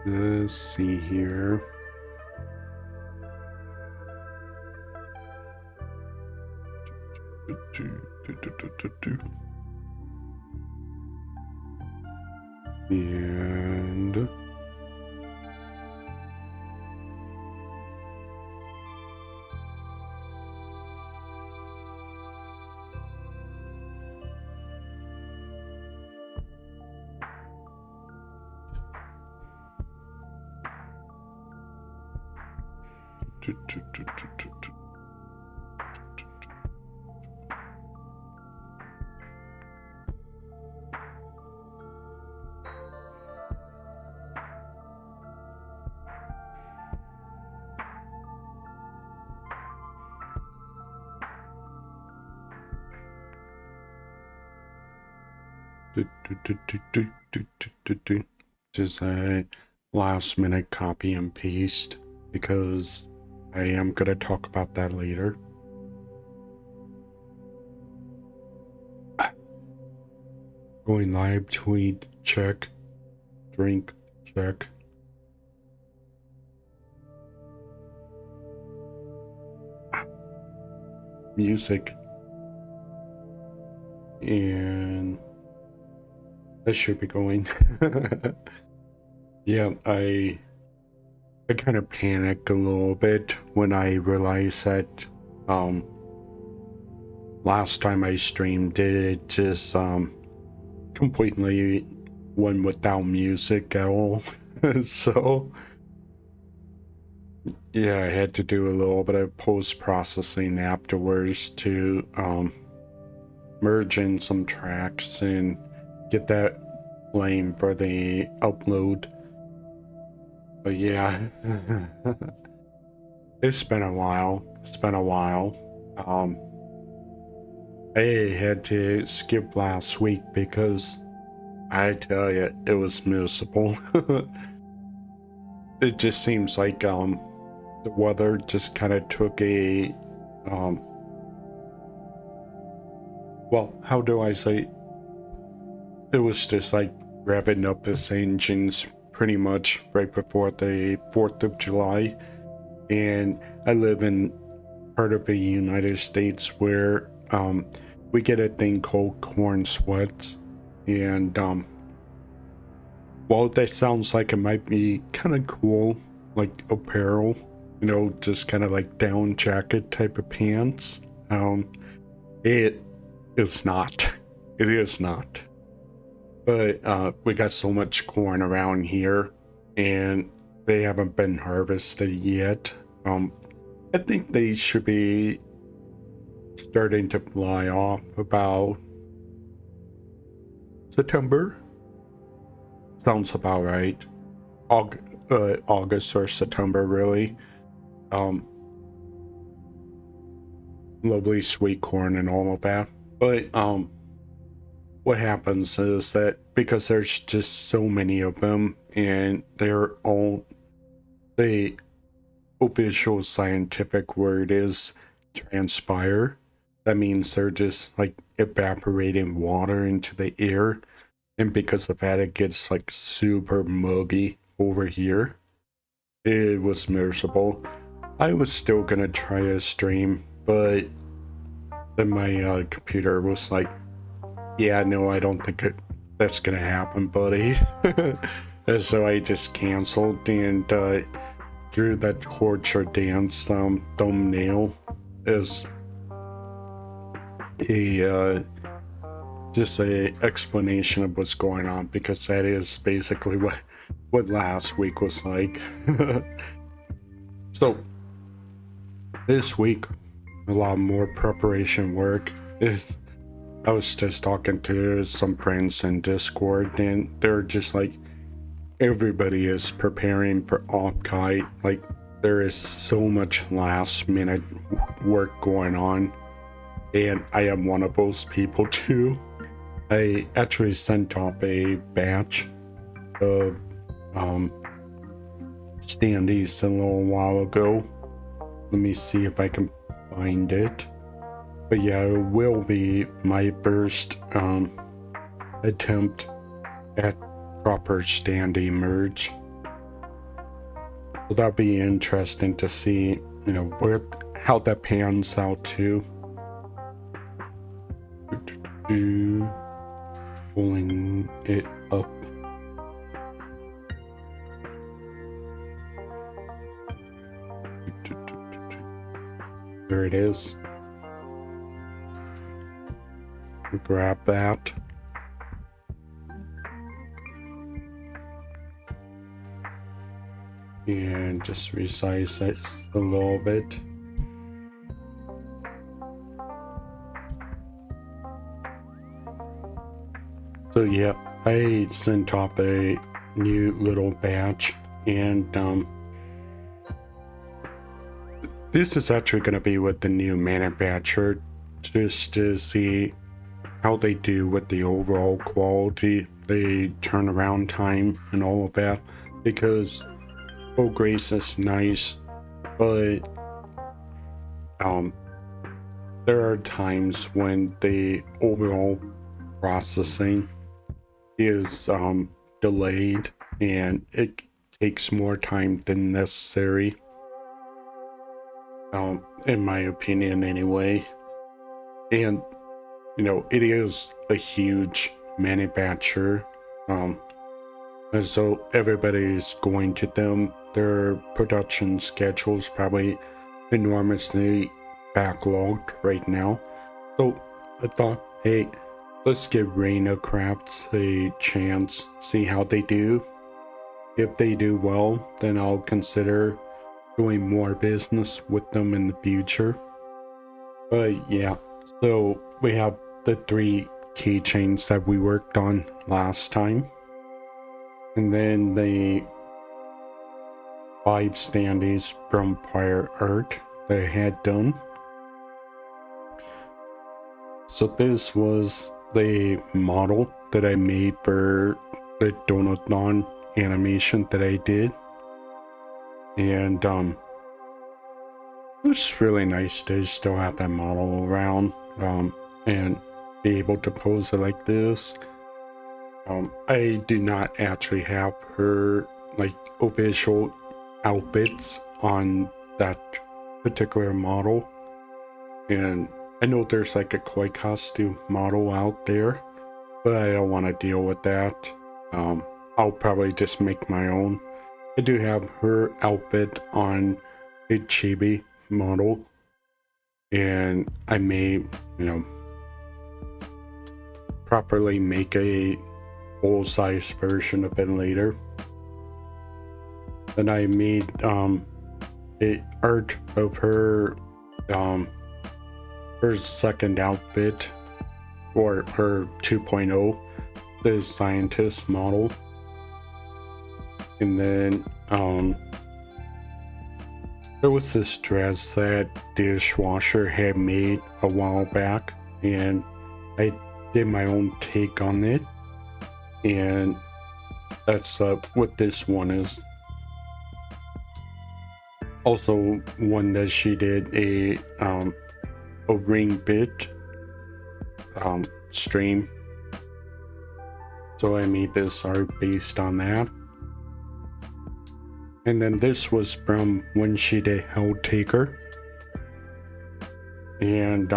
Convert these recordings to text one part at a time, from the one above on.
Let's see here. And just a last minute copy and paste because I am going to talk about that later. Going live, tweet, check, drink, check. Music. And that should be going. Yeah, I kind of panicked a little bit when I realized that last time I streamed it just completely went without music at all. So yeah, I had to do a little bit of post-processing afterwards to merge in some tracks and get that playing for the upload. But yeah, it's been a while. I had to skip last week because I tell you, it was miserable. It just seems like the weather just kind of took a well, how do I say? It was just like revving up its engines pretty much right before the 4th of July. And I live in part of the United States where we get a thing called corn sweats. And well, that sounds like it might be kind of cool, like apparel, you know, just kind of like down jacket type of pants. It is not. It is not. But we got so much corn around here and they haven't been harvested yet. I think they should be starting to fly off about September. Sounds about right. August or September, really. Lovely sweet corn and all of that. But what happens is that because there's just so many of them and they're all, the official scientific word is transpire. That means they're just like evaporating water into the air, and because of that it gets like super muggy over here. It was miserable. I was still gonna try a stream, but then my computer was like, yeah, no, I don't think that's gonna happen, buddy. And so I just canceled and drew that torture dance thumbnail as a just a explanation of what's going on, because that is basically what last week was like. So this week, a lot more preparation work. I was just talking to some friends in Discord and they're just like, everybody is preparing for OffKai. Like, there is so much last minute work going on, and I am one of those people too. I actually sent off a batch of standees a little while ago. Let me see if I can find it. But yeah, it will be my first attempt at proper standee merge. So that'll be interesting to see, you know, how that pans out too. Pulling it up. There it is. Grab that. And just resize it a little bit. So yeah, I sent up a new little batch, and this is actually going to be with the new manufacturer, just to see how they do with the overall quality, the turnaround time, and all of that. Because Grace is nice, but there are times when the overall processing is delayed, and it takes more time than necessary, in my opinion anyway. And you know, it is a huge manufacturer, and so everybody's going to them. Their production schedule's probably enormously backlogged right now. So I thought, hey, let's give Reina Crafts a chance, see how they do. If they do well, then I'll consider doing more business with them in the future. But yeah, so we have the 3 keychains that we worked on last time, and then the 5 standees from prior art that I had done. So this was the model that I made for the Donathon animation that I did, and it's really nice to still have that model around and be able to pose it like this. I do not actually have her like official outfits on that particular model, and I know there's like a koi costume model out there, but I don't want to deal with that. I'll probably just make my own. I do have her outfit on a chibi model, and I may, you know, properly make a full-size version of it later. Then I made a art of her her second outfit, or her 2.0, the scientist model. And then there was this dress that Dishwasher had made a while back, and I did my own take on it, and that's what this one is. Also, one that she did a ring bit stream, so I made this art based on that. And then this was from when she did Hell Taker, and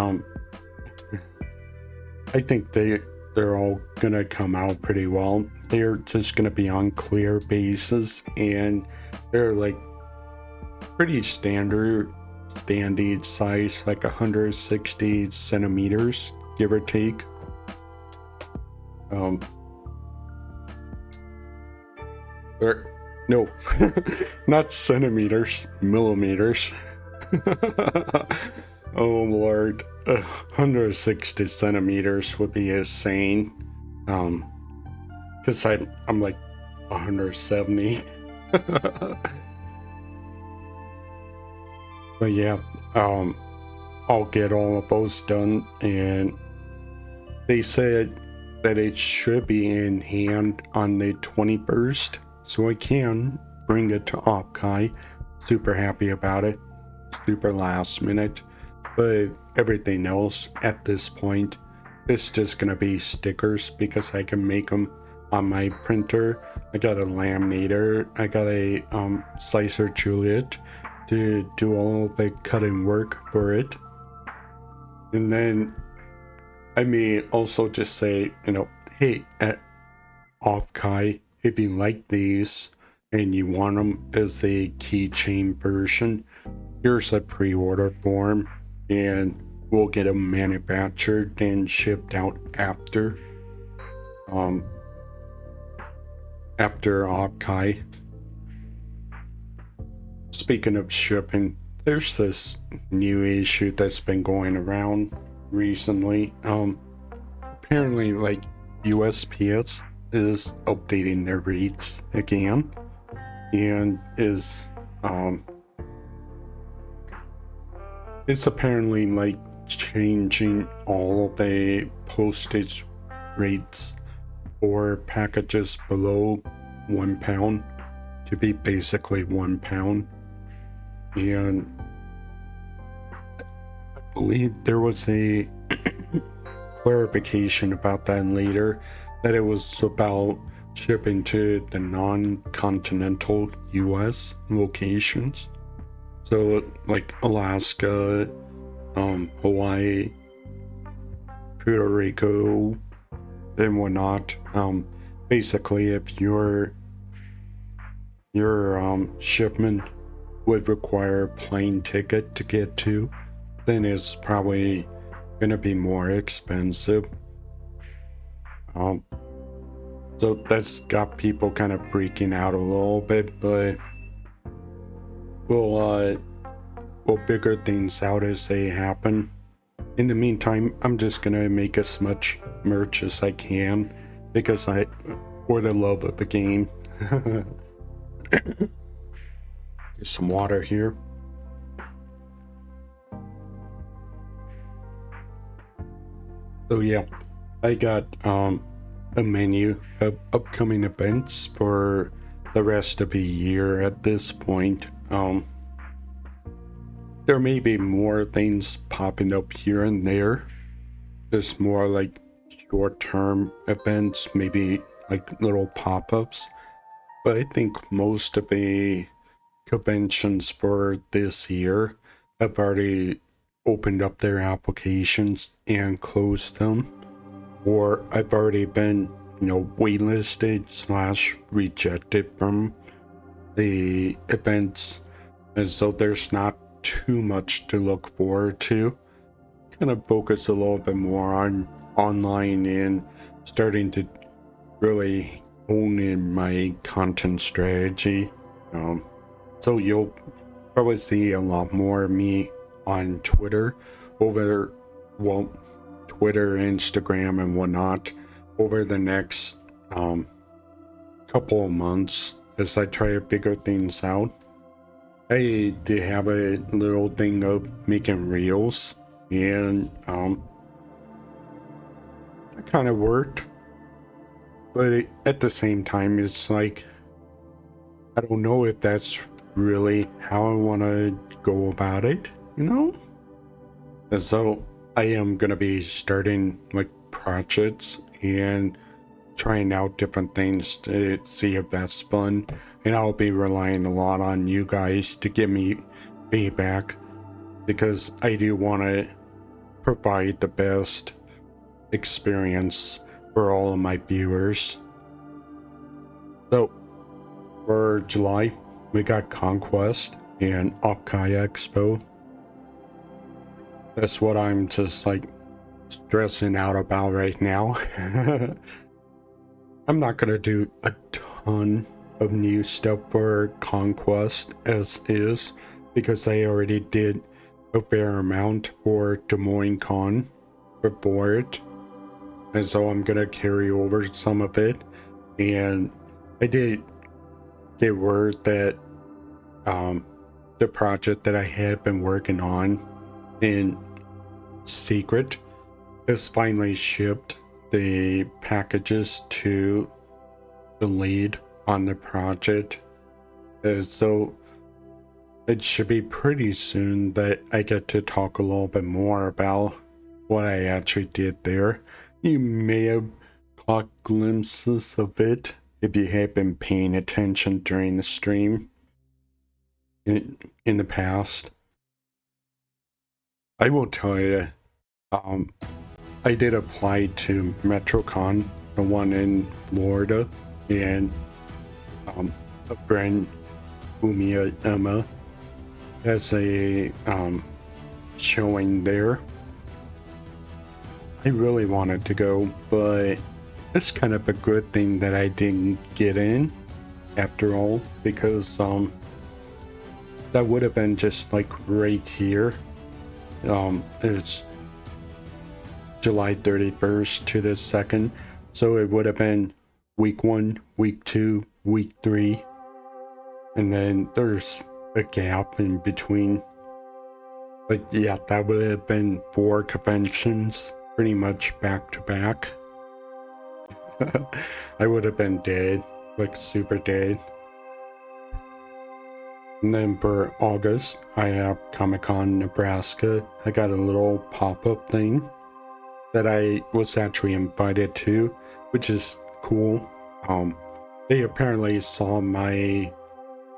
I think they're all gonna come out pretty well. They're just gonna be on clear bases, and they're like pretty standard size, like 160 centimeters, give or take. No, not centimeters, millimeters. Oh Lord, 160 centimeters would be insane. Cause I'm like 170. But yeah, I'll get all of those done, and they said that it should be in hand on the 21st, so I can bring it to OffKai. Super happy about it. Super last minute, but everything else at this point is just gonna be stickers because I can make them on my printer. I got a laminator, I got a slicer Juliet to do all the cutting work for it. And then I may also just say, hey, at OffKai, if you like these and you want them as a keychain version, here's a pre-order form and we'll get them manufactured and shipped out after OffKai. Speaking of shipping, there's this new issue that's been going around recently. Apparently, like, USPS is updating their rates again and is it's apparently like changing all of the postage rates for packages below £1 to be basically £1. And I believe there was a clarification about that later, that it was about shipping to the non-continental US locations. So like Alaska, Hawaii, Puerto Rico, and whatnot. Basically, if your shipment would require a plane ticket to get to, then it's probably gonna be more expensive. So that's got people kind of freaking out a little bit, but we'll figure things out as they happen. In the meantime, I'm just gonna make as much merch as I can because for the love of the game. Get some water here. So yeah, I got a menu of upcoming events for the rest of the year at this point. There may be more things popping up here and there, just more like short-term events, maybe like little pop-ups, but I think most of the conventions for this year have already opened up their applications and closed them, or I've already been, waitlisted / rejected from the events, and so there's not too much to look forward to. Kind of focus a little bit more on online and starting to really hone in my content strategy. So you'll probably see a lot more of me on Twitter Twitter, Instagram, and whatnot over the next couple of months as I try to figure things out. I did have a little thing of making reels, and that kind of worked, but at the same time, it's like, I don't know if that's really how I want to go about it, And so I am going to be starting like projects and trying out different things to see if that's fun, and I'll be relying a lot on you guys to give me feedback because I do want to provide the best experience for all of my viewers. So for July, we got Conquest and OffKai Expo. That's what I'm just like stressing out about right now. I'm not gonna do a ton of new stuff for Conquest as is because I already did a fair amount for Des Moines Con before it, and so I'm gonna carry over some of it. And I did get word that the project that I had been working on in secret has finally shipped the packages to the lead on the project. So it should be pretty soon that I get to talk a little bit more about what I actually did there. You may have caught glimpses of it if you had been paying attention during the stream in the past. I will tell you, I did apply to MetroCon, the one in Florida, and a friend, Umia Emma, has a showing there. I really wanted to go, but it's kind of a good thing that I didn't get in after all, because that would have been just like right here. It's July 31st to the 2nd, so it would have been week 1, week 2, week 3, and then there's a gap in between. But yeah, that would have been 4 conventions pretty much back to back. I would have been dead, like super dead. And then for August, I have Comic-Con Nebraska. I got a little pop-up thing that I was actually invited to, which is cool. They apparently saw my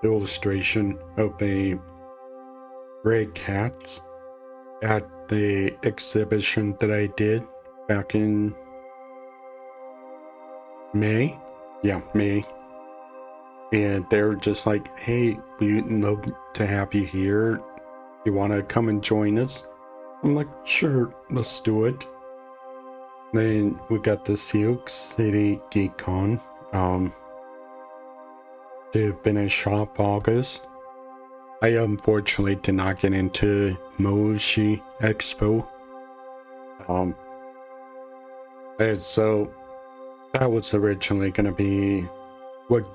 illustration of the gray cats at the exhibition that I did back in May. Yeah, May. And they're just like, hey, we'd love to have you here. You want to come and join us? I'm like, sure, let's do it. Then we got the Sioux City Geek Con to finish off August. I unfortunately did not get into Moshi Expo. And so that was originally going to be what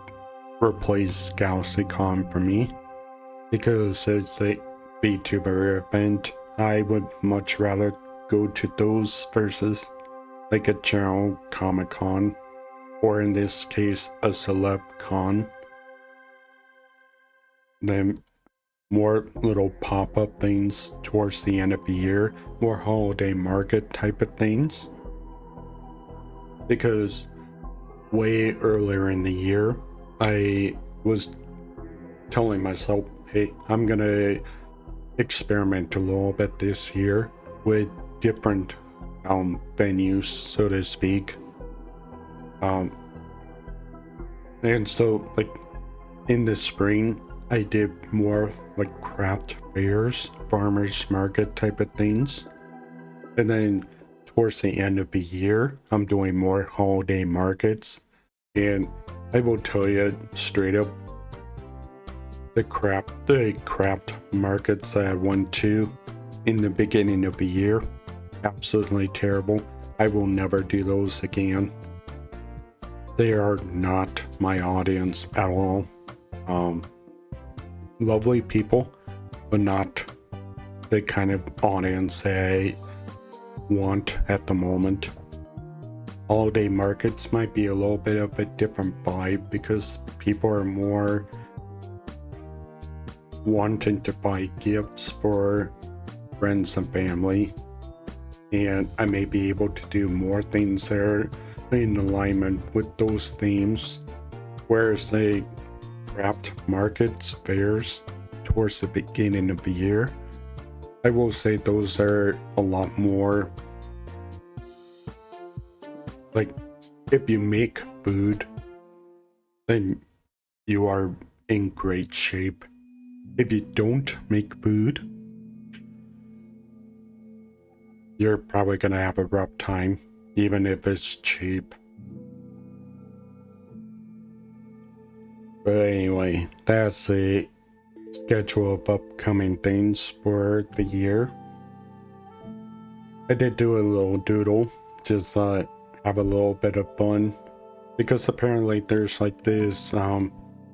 replaced GalaxyCon for me, because it's a VTuber event. I would much rather go to those versus like a general Comic-Con, or in this case a Celeb Con. Then more little pop-up things towards the end of the year, more holiday market type of things, because way earlier in the year I was telling myself, hey, I'm gonna experiment a little bit this year with different venues, so to speak. And so like in the spring I did more like craft fairs, farmers market type of things, and then towards the end of the year I'm doing more holiday markets. And I will tell you straight up, the craft markets that I went to in the beginning of the year, absolutely terrible. I will never do those again. They are not my audience at all. Lovely people, but not the kind of audience that I want at the moment. Holiday markets might be a little bit of a different vibe, because people are more wanting to buy gifts for friends and family, and I may be able to do more things there in alignment with those themes, whereas the craft markets, fairs towards the beginning of the year, I will say those are a lot more like, if you make food, then you are in great shape. If you don't make food, you're probably gonna have a rough time, even if it's cheap. But anyway, that's the schedule of upcoming things for the year. I did do a little doodle, just have a little bit of fun, because apparently there's like this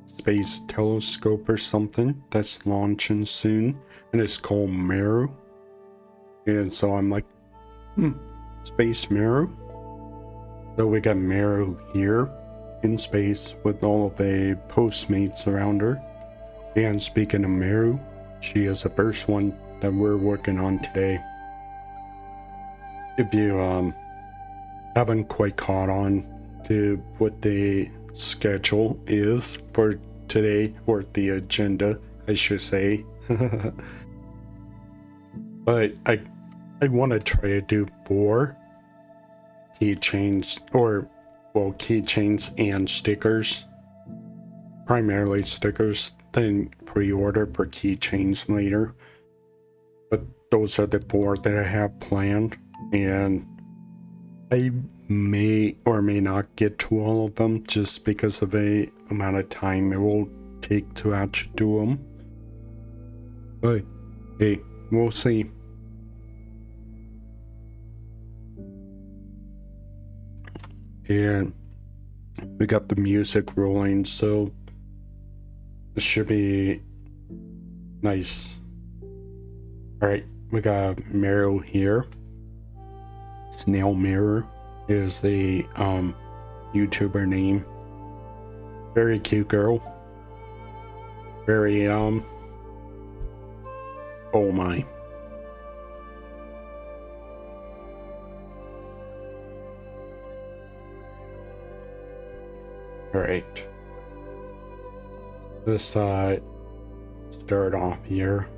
space telescope or something that's launching soon, and it's called Meru. And so I'm like, space Meru. So we got Meru here in space with all of the Postmates around her. And speaking of Meru, she is the first one that we're working on today. If you haven't quite caught on to what the schedule is for today, or the agenda, I should say, but I want to try to do 4 keychains, or well, keychains and stickers, primarily stickers, then pre-order for keychains later. But those are the 4 that I have planned, and I may or may not get to all of them just because of the amount of time it will take to actually do them. But hey, we'll see. And we got the music rolling, so this should be nice. Alright, we got Meryl here. Snail Mirror is the YouTuber name. Very cute girl. Very oh my. Alright. Let's start off here.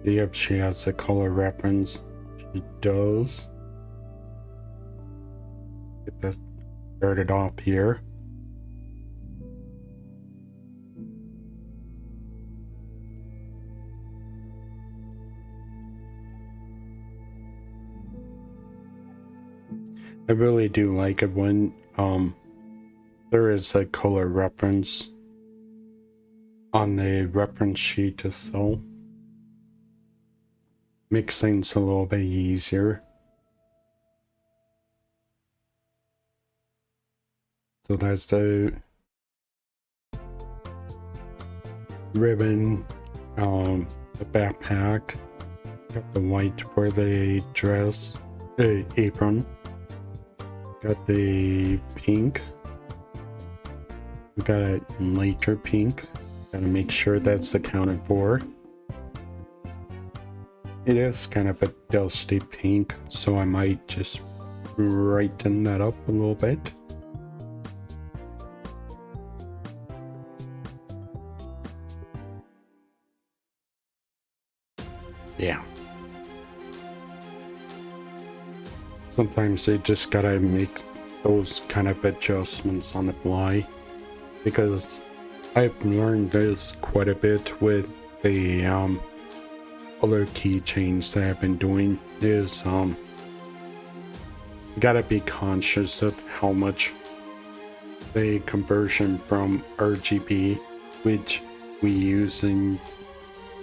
Yep, she has the color reference. She does. Get that started off here. I really do like it when there is a color reference on the reference sheet itself. Makes things a little bit easier. So that's the ribbon, the backpack, got the white for the dress, apron, got the pink, we got a lighter pink, gotta make sure that's accounted for. It is kind of a dusty pink, so I might just brighten that up a little bit. Yeah. Sometimes they just gotta make those kind of adjustments on the fly, because I've learned this quite a bit with the other keychains that I've been doing. Is you gotta be conscious of how much the conversion from RGB, which we use in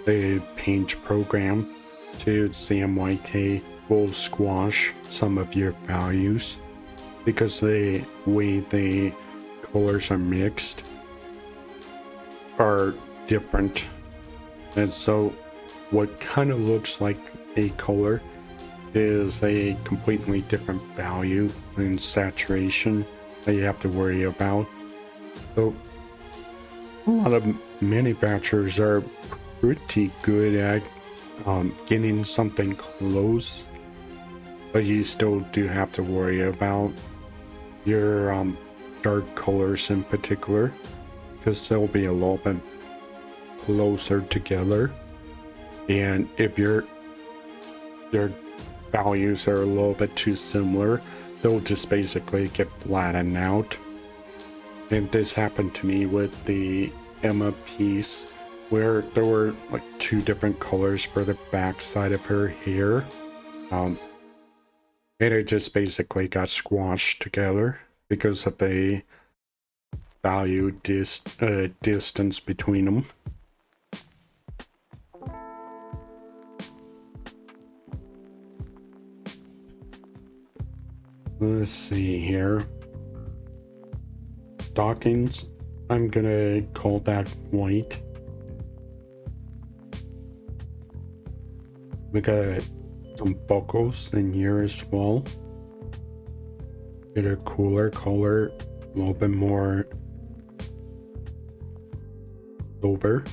the paint program, to CMYK will squash some of your values, because the way the colors are mixed are different. And so what kind of looks like a color is a completely different value in saturation that you have to worry about. So a lot of manufacturers are pretty good at getting something close, but you still do have to worry about your dark colors in particular, because they'll be a little bit closer together, and if your values are a little bit too similar, they'll just basically get flattened out. And this happened to me with the Emma piece, where there were like 2 different colors for the back side of her hair, and it just basically got squashed together because of the value distance between them. Let's see here. Stockings, I'm gonna call that white. We got some buckles in here as well. Get a cooler color, a little bit more over.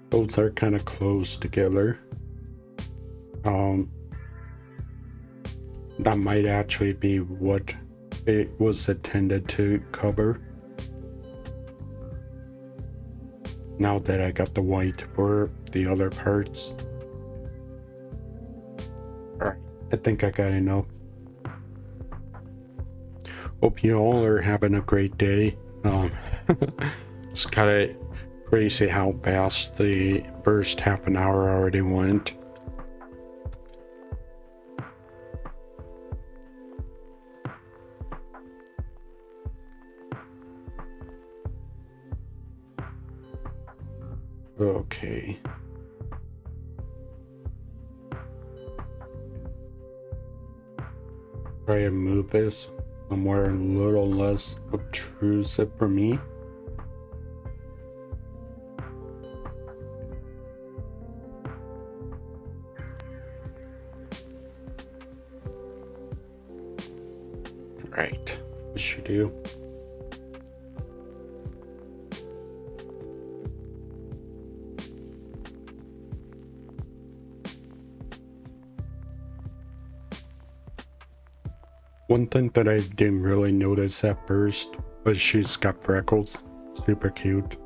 Those are kind of close together. That might actually be what it was intended to cover. Now that I got the white for the other parts. Alright, I think I got enough. Hope you all are having a great day. It's kind of crazy how fast the first half an hour already went. Okay. Try and move this somewhere a little less obtrusive for me. Right, this should do. One thing that I didn't really notice at first was she's got freckles. Super cute.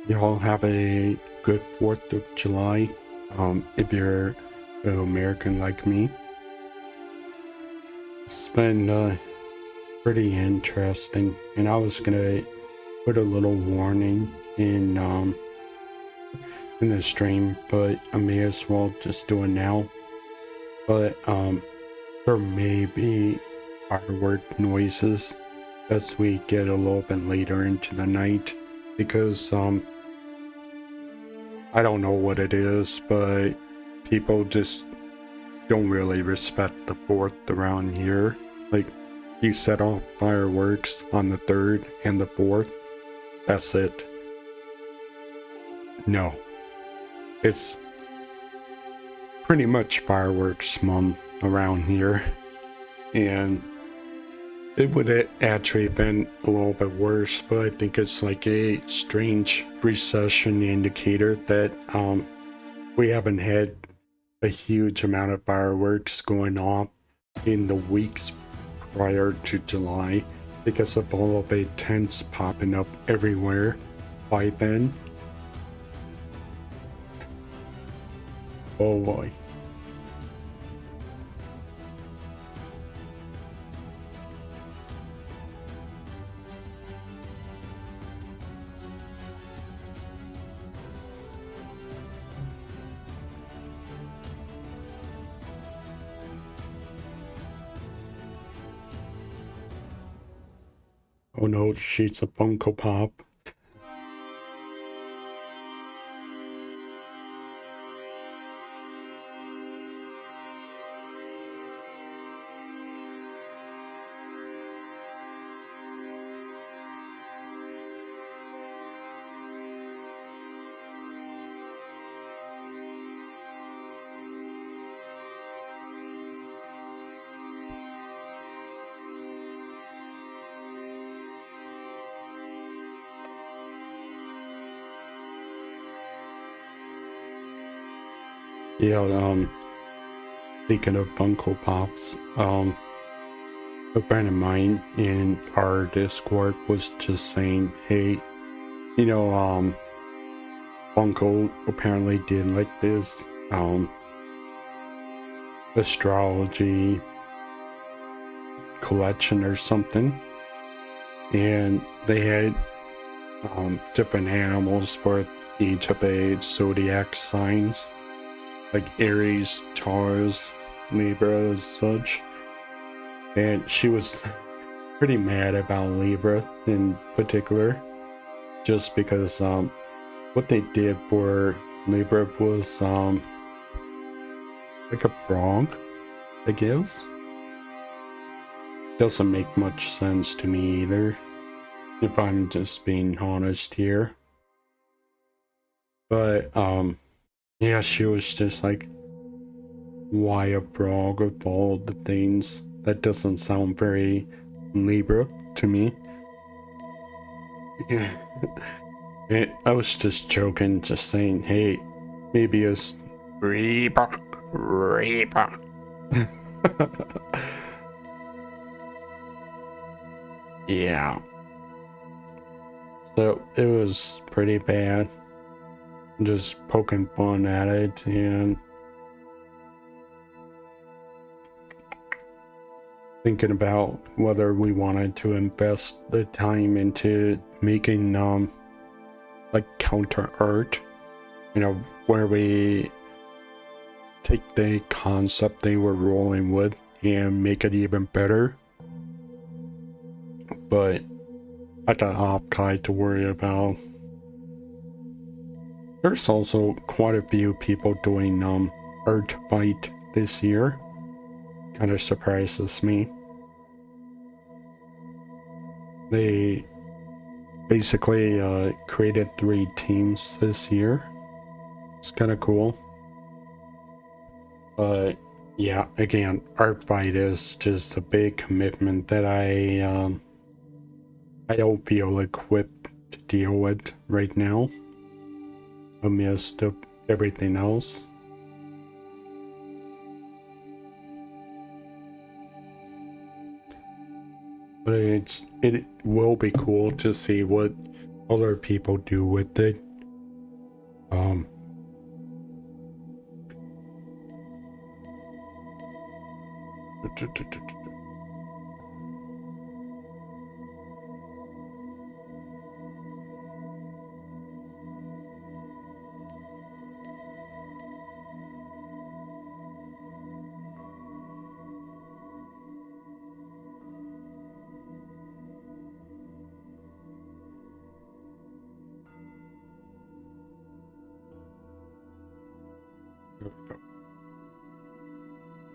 Y'all have a good 4th of July. If you're an American like me. It's been pretty interesting, and I was gonna put a little warning in the stream, but I may as well just do it now. But there may be firework noises as we get a little bit later into the night, because I don't know what it is, but people just don't really respect the 4th around here. Like, you set off fireworks on the 3rd and the 4th, that's it. No. It's pretty much fireworks month around here, and it would have actually been a little bit worse, but I think it's like a strange recession indicator that we haven't had a huge amount of fireworks going off in the weeks prior to July because of all of the tents popping up everywhere by then. Oh boy. Oh no, she's a Funko Pop. Yeah, speaking of Funko Pops, a friend of mine in our Discord was just saying, hey, you know, uncle apparently did like this astrology collection or something, and they had different animals for each of the zodiac signs, like Aries, Taurus, Libra, as such. And she was pretty mad about Libra in particular, just because what they did for Libra was like a frog, I guess. Doesn't make much sense to me either, if I'm just being honest here. But yeah, she was just like, why a frog of all the things? That doesn't sound very Libra to me. Yeah. I was just joking, just saying, hey, maybe it's Reba. Yeah. So it was pretty bad. Just poking fun at it and thinking about whether we wanted to invest the time into making like counter art, where we take the concept they were rolling with and make it even better. But I got OffKai to worry about. There's also quite a few people doing art fight this year. Kind of surprises me. They basically created 3 teams this year. It's kind of cool. But yeah, again, art fight is just a big commitment that I don't feel equipped to deal with right now, amidst of everything else. But it will be cool to see what other people do with it.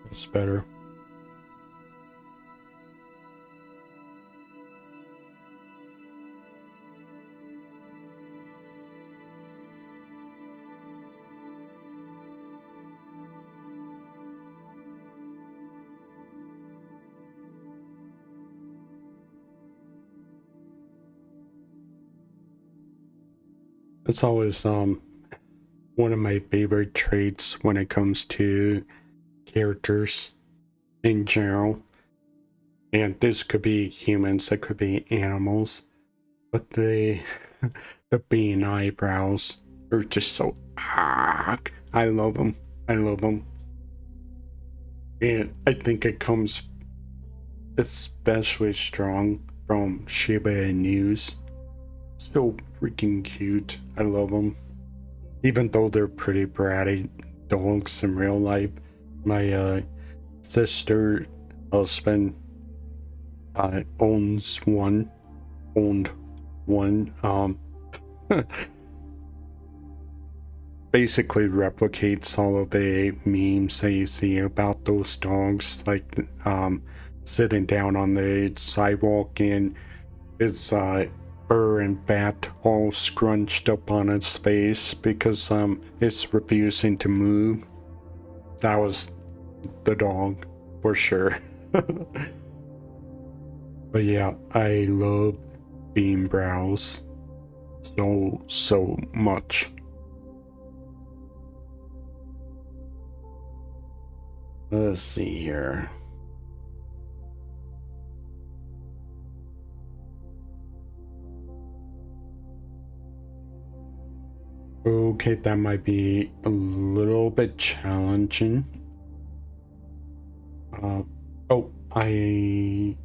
It's better. It's always one of my favorite traits when it comes to characters in general. And this could be humans, it could be animals, but the bean eyebrows are just so I love them. I love them. And I think it comes especially strong from Shiba Inus. So freaking cute. I love them. Even though they're pretty bratty dogs in real life. My sister husband owned one. Basically replicates all of the memes that you see about those dogs, like sitting down on the sidewalk and his fur and fat all scrunched up on its face because it's refusing to move. That was the dog for sure. But yeah, I love bean brows so much. Let's see here. Okay, that might be a little bit challenging. Oh, I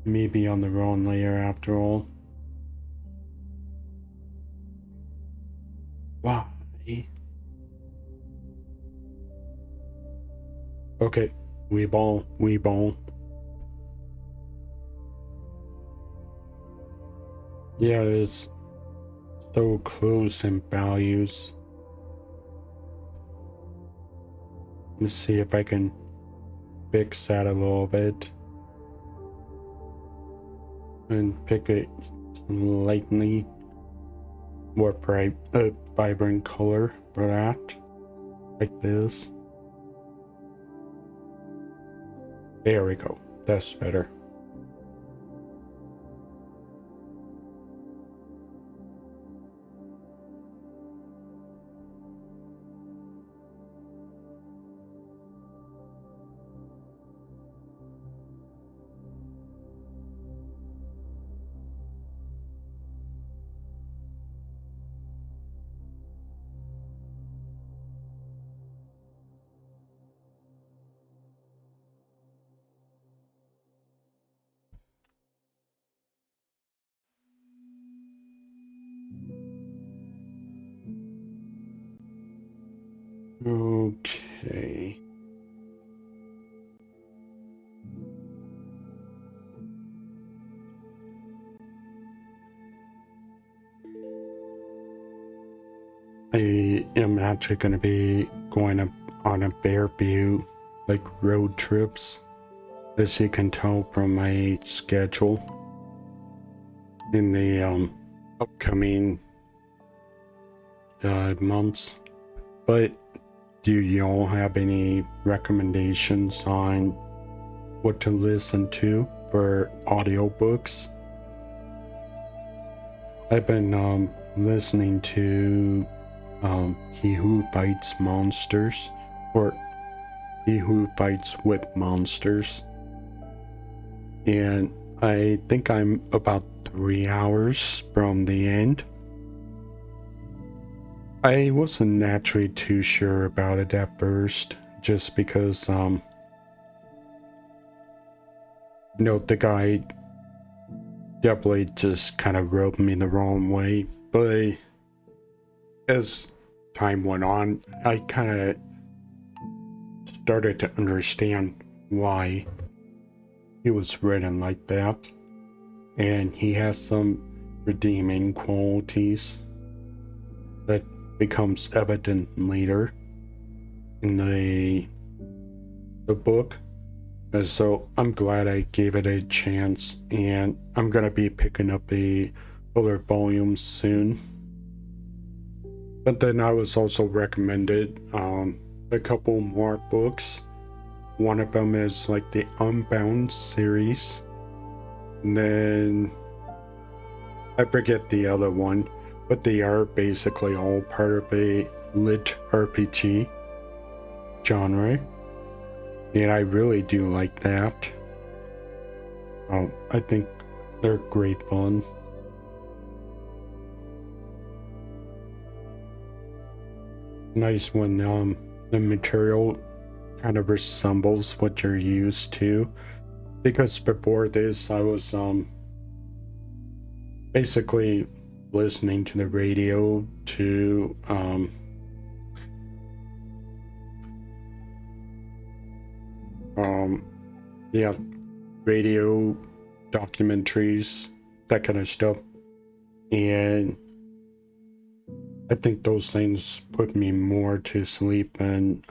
may be on the wrong layer after all. Why? Okay, we ball. Yeah, it's so close in values. Let's see if I can fix that a little bit. And pick a slightly more bright, vibrant color for that. Like this. There we go. That's better. Okay. I am actually going to be going on a bear view, like road trips, as you can tell from my schedule in the upcoming months. But do y'all have any recommendations on what to listen to for audiobooks? I've been listening to He Who Fights Monsters, or He Who Fights with Monsters, and I think I'm about 3 hours from the end. I wasn't naturally too sure about it at first, just because the guy definitely just kind of rubbed me the wrong way, but as time went on, I kind of started to understand why he was written like that, and he has some redeeming qualities that becomes evident later in the book. And so I'm glad I gave it a chance, and I'm gonna be picking up other volumes soon. But then I was also recommended a couple more books. One of them is like the Unbound series, and then I forget the other one, but they are basically all part of a lit RPG genre, and I really do like that. I think they're great fun. Nice when the material kind of resembles what you're used to, because before this I was basically listening to the radio to yeah, radio documentaries, that kind of stuff, and I think those things put me more to sleep, and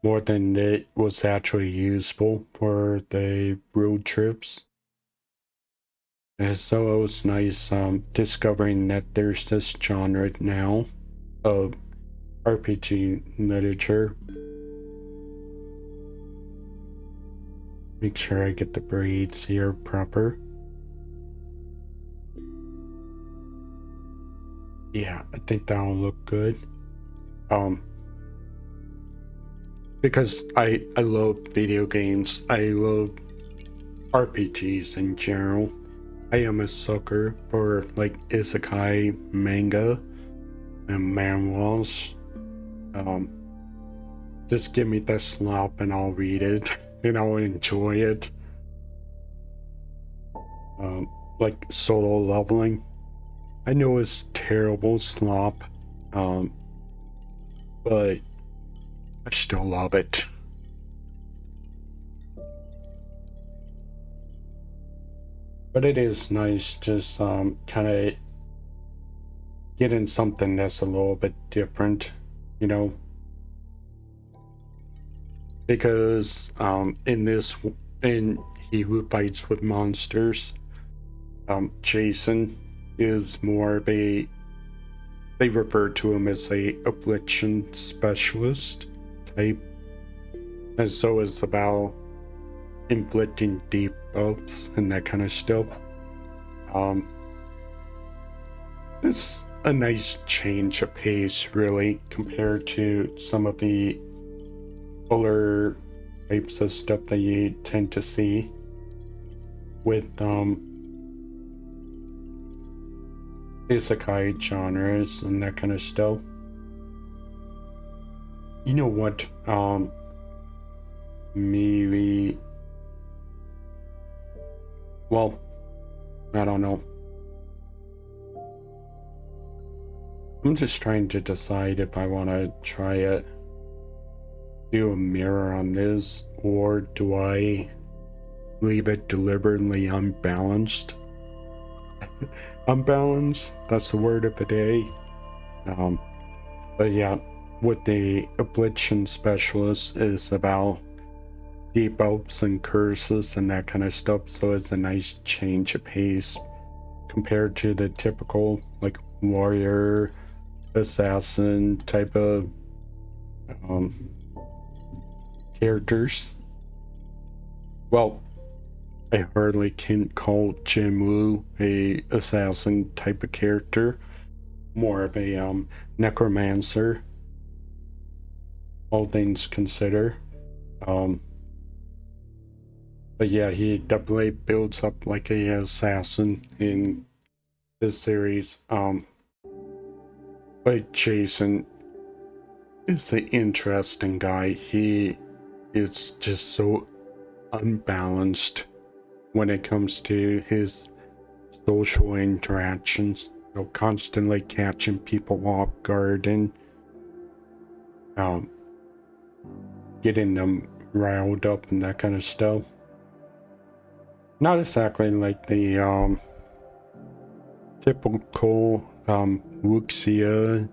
more than it was actually useful for the road trips. And so it was nice discovering that there's this genre now of RPG literature. Make sure I get the braids here proper. Yeah, I think that'll look good. Because I love video games. I love RPGs in general. I am a sucker for like isekai manga and manhwas. Um, just give me the slop and I'll read it and I'll enjoy it. Like Solo Leveling. I know it's terrible slop, but I still love it. But it is nice just kind of getting something that's a little bit different, you know, because in He Who Fights with Monsters, Jason is more of a, they refer to him as a affliction specialist type, and so it's about inflicting debuffs and that kind of stuff. It's a nice change of pace, really, compared to some of the fuller types of stuff that you tend to see with isekai genres and that kind of stuff. You know what? Maybe. Well, I don't know. I'm just trying to decide if I want to try it. Do a mirror on this, or do I leave it deliberately unbalanced? Unbalanced, that's the word of the day. But yeah, with the affliction specialist is about debuffs and curses and that kind of stuff, so it's a nice change of pace compared to the typical like warrior assassin type of characters. Well, I hardly can call Jinwoo a assassin type of character, more of a necromancer, all things considered. But yeah, he definitely builds up like a assassin in this series. But Jason is an interesting guy. He is just so unbalanced when it comes to his social interactions. You know, constantly catching people off guard and getting them riled up and that kind of stuff. Not exactly like the typical wuxia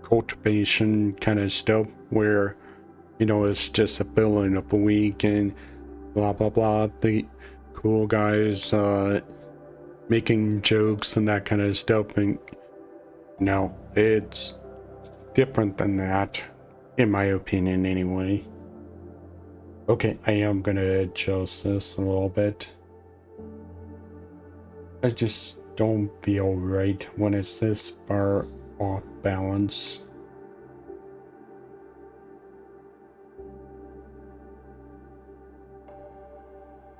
cultivation kind of stuff where, you know, it's just a filling of a week and blah blah blah, the cool guys making jokes and that kind of stuff. And no, it's different than that, in my opinion anyway. Okay, I am gonna adjust this a little bit. I just don't feel right when it's this far off balance.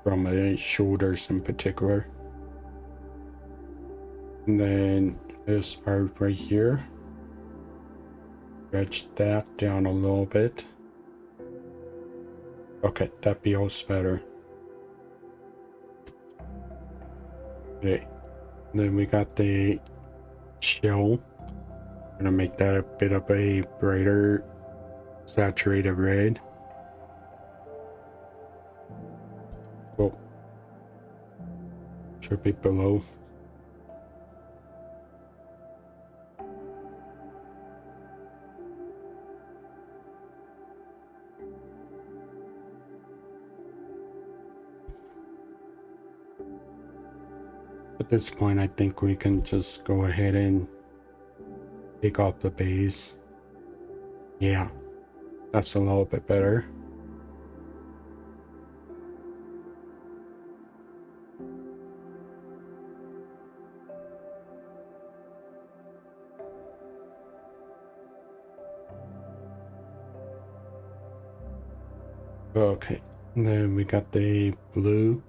From my shoulders in particular. And then this part right here. Stretch that down a little bit. Okay, that feels better. Okay, then we got the shell. I'm gonna make that a bit of a brighter saturated red. Cool. Should be below. At this point, I think we can just go ahead and take off the base. Yeah, that's a little bit better. Okay, and then we got the blue.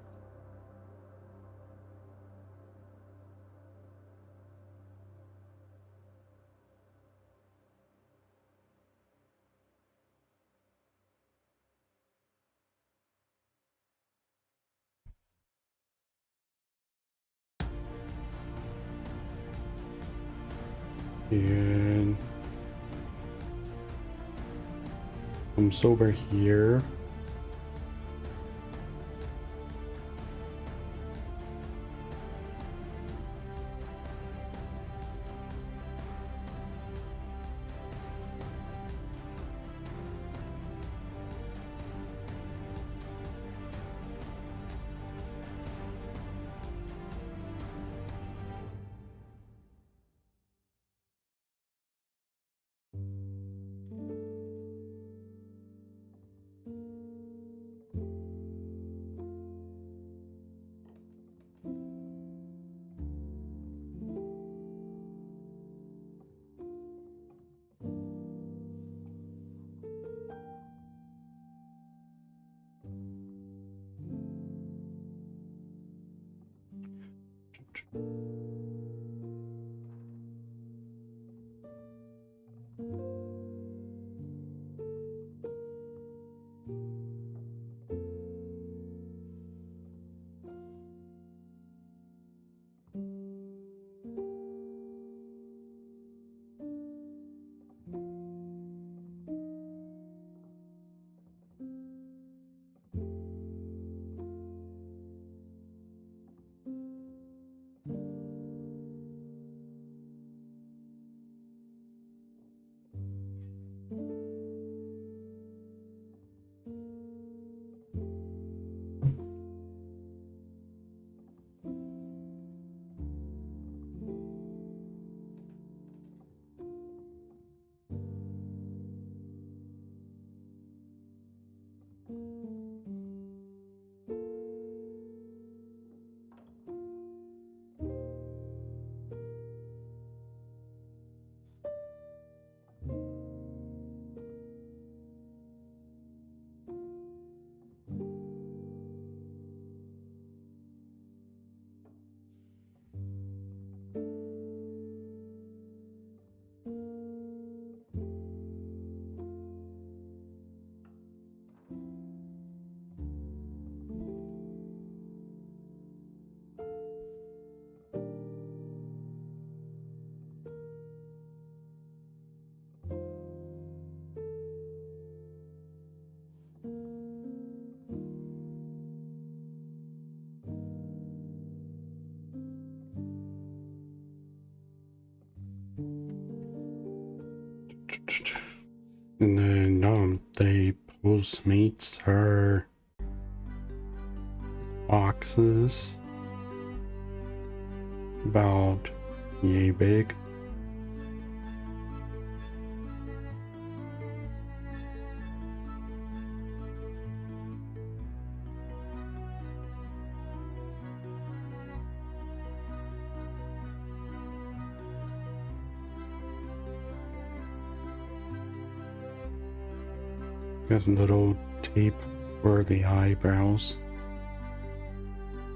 And comes over here. And then the Postmates are boxes about yay big. Got a little tape for the eyebrows.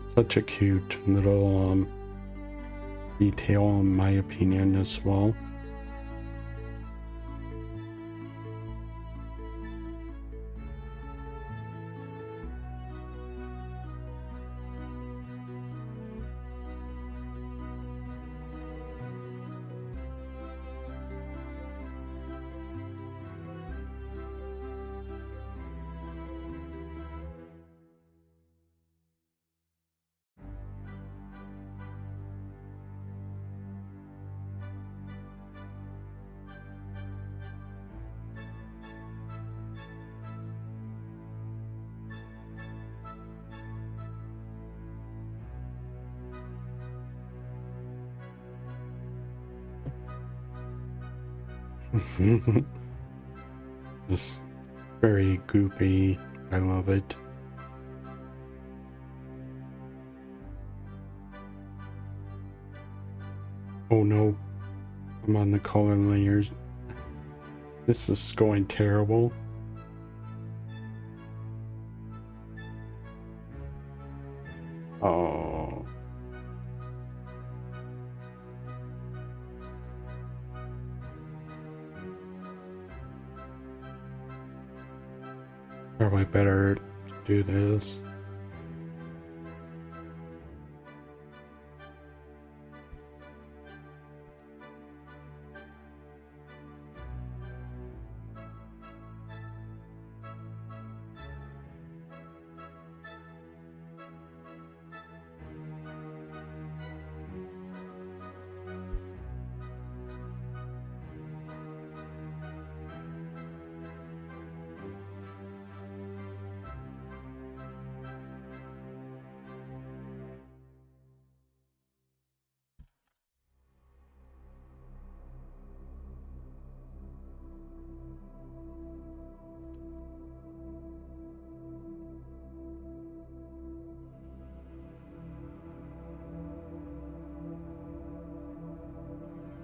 Such a cute little detail in my opinion as well. Just very goopy. I love it. Oh no, I'm on the color layers. This is going terrible. Oh. Probably better to do this.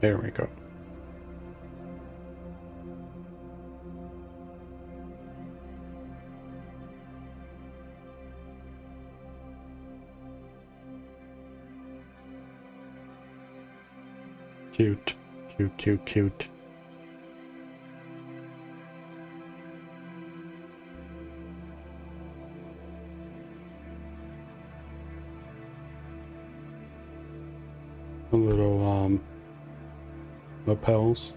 There we go. Cute, cute, cute, cute. A little lapels.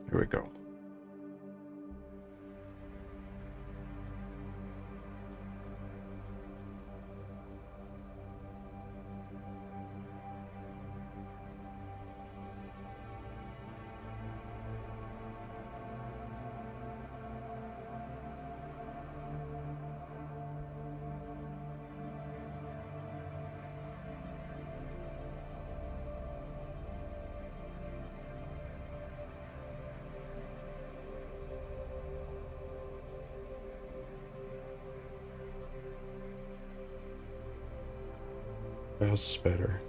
Here we go. That's better.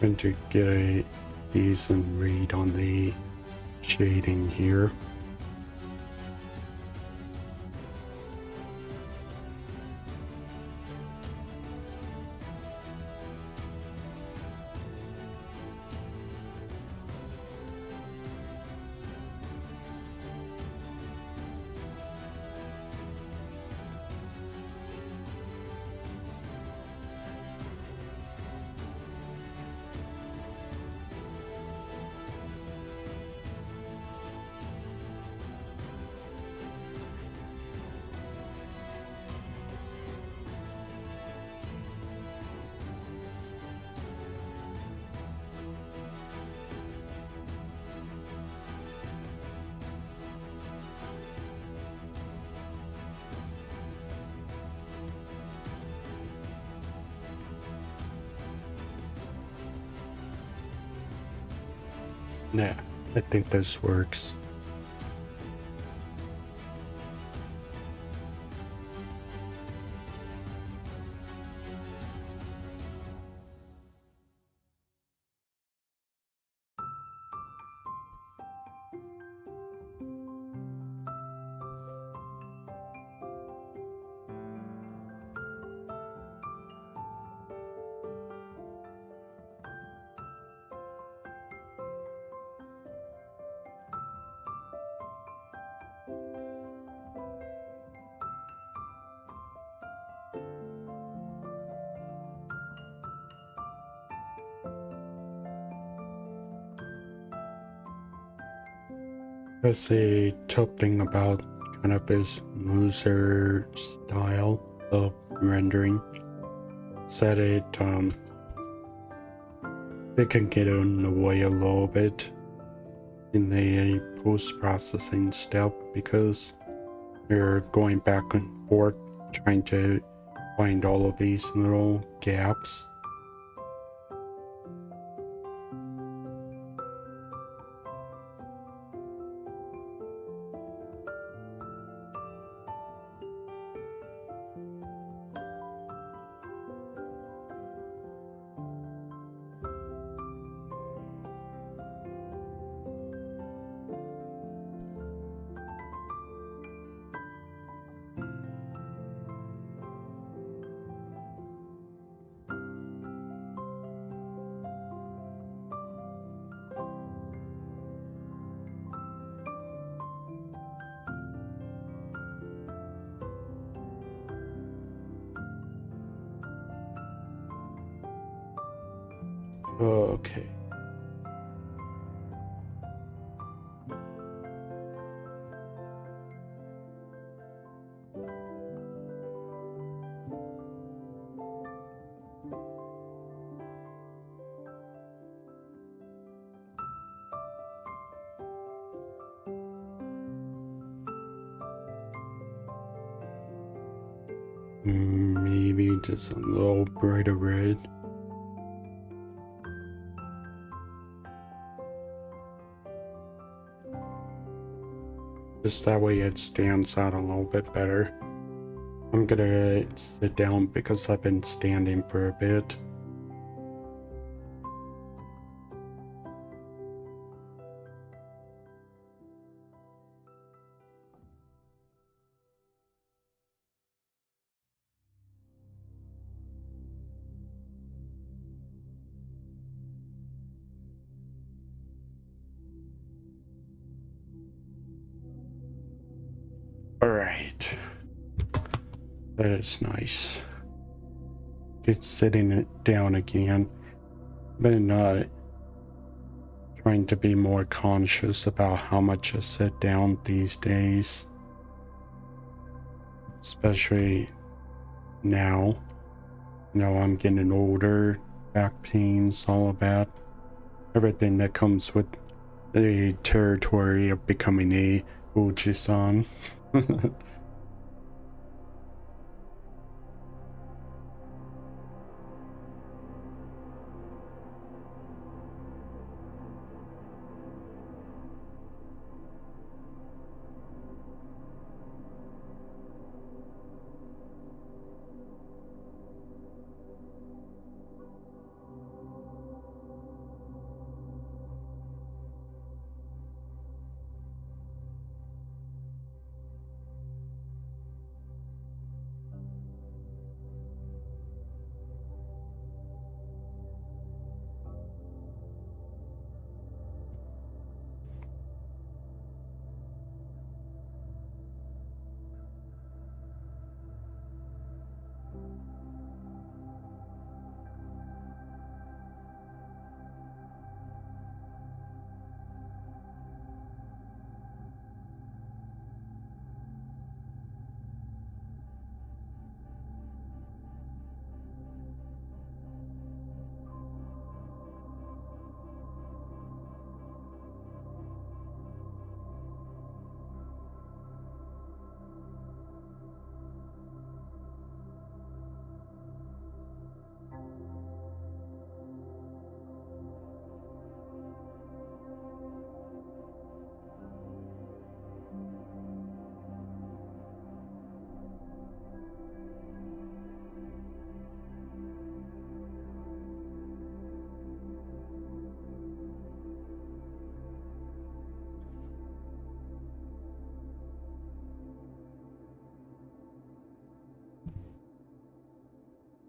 Going to get a decent read on the shading here. Nah, I think this works. That's the top thing about kind of this looser style of rendering. That it can get in the way a little bit in the post-processing step because you're going back and forth trying to find all of these little gaps. Okay. Maybe just a little brighter red. Just that way it stands out a little bit better. I'm gonna sit down because I've been standing for a bit. Alright. That is nice. Get sitting it down again. Been trying to be more conscious about how much I sit down these days. Especially now. You know, I'm getting older, back pains, all of that. Everything that comes with the territory of becoming a Uchi-san.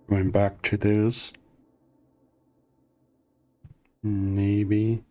Going back to this. Maybe.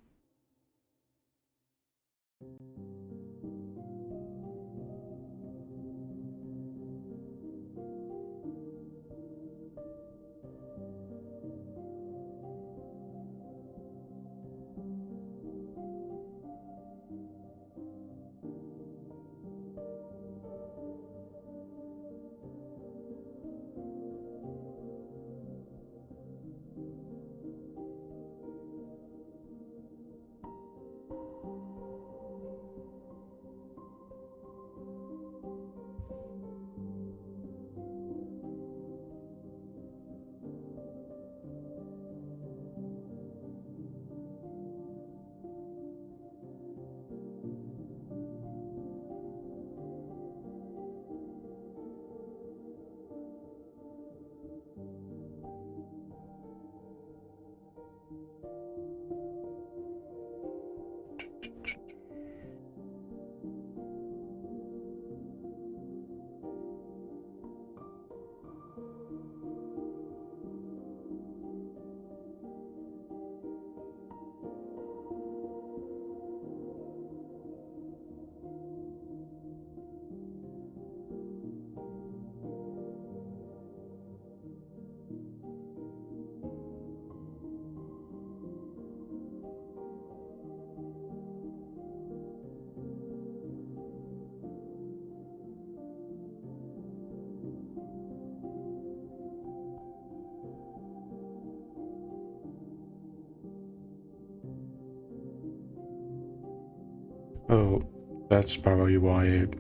Oh, that's probably why it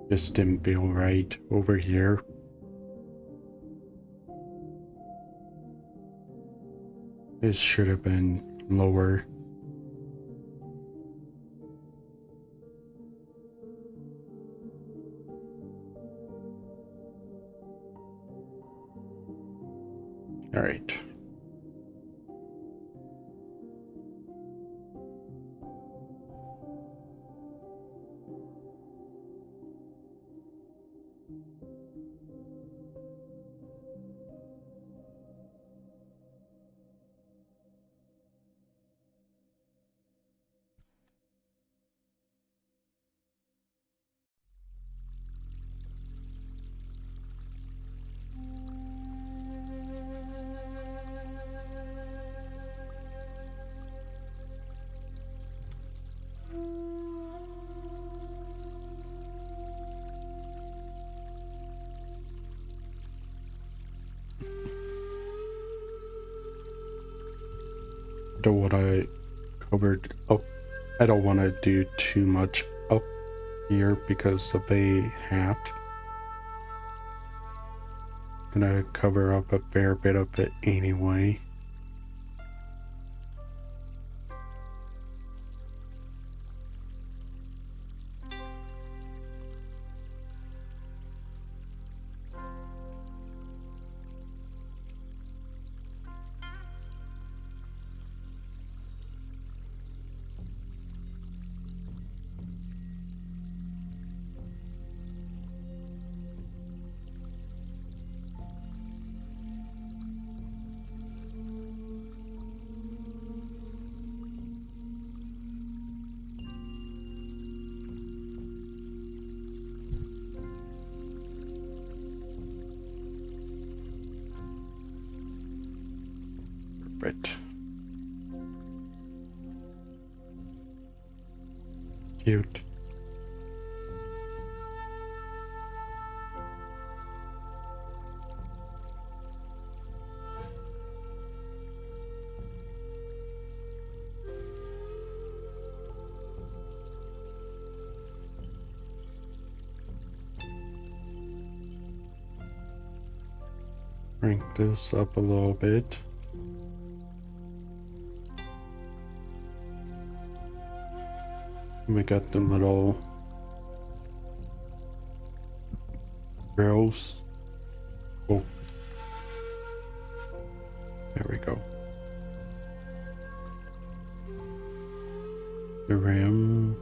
just didn't feel right over here. It should have been lower. All right. Don't want to cover up. I don't want to do too much up here because of the hat. Gonna cover up a fair bit of it anyway. Perfect. Cute. Crank this up a little bit. We got the little grills. Oh, there we go. The rim,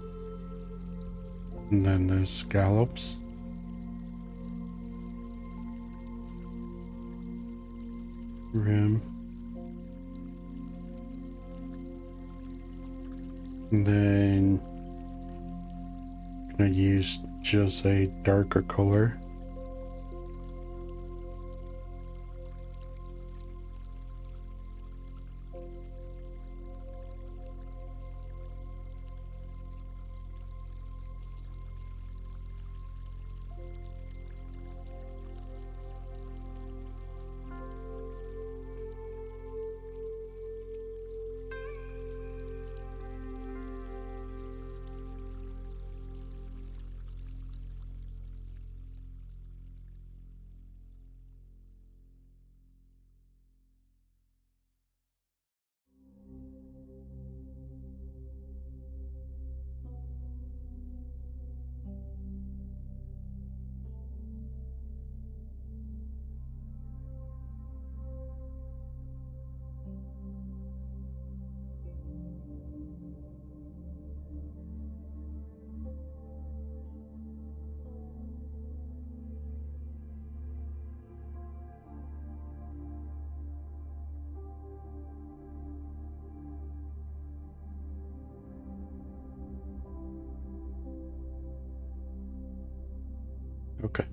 and then the scallops. Rim. And then gonna use just a darker color. Okay.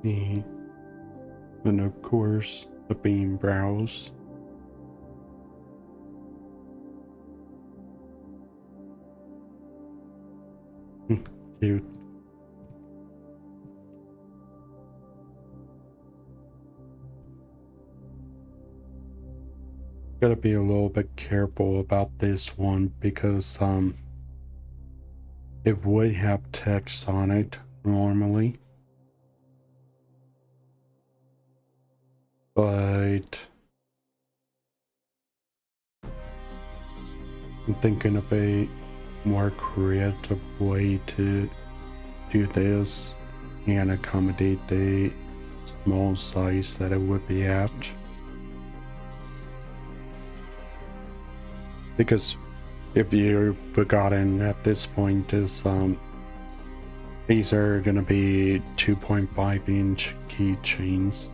And of course, the bean brows. Cute. Gotta be a little bit careful about this one because it would have text on it normally, but I'm thinking of a more creative way to do this and accommodate the small size that it would be at. Because if you've forgotten at this point is these are gonna be 2.5-inch keychains,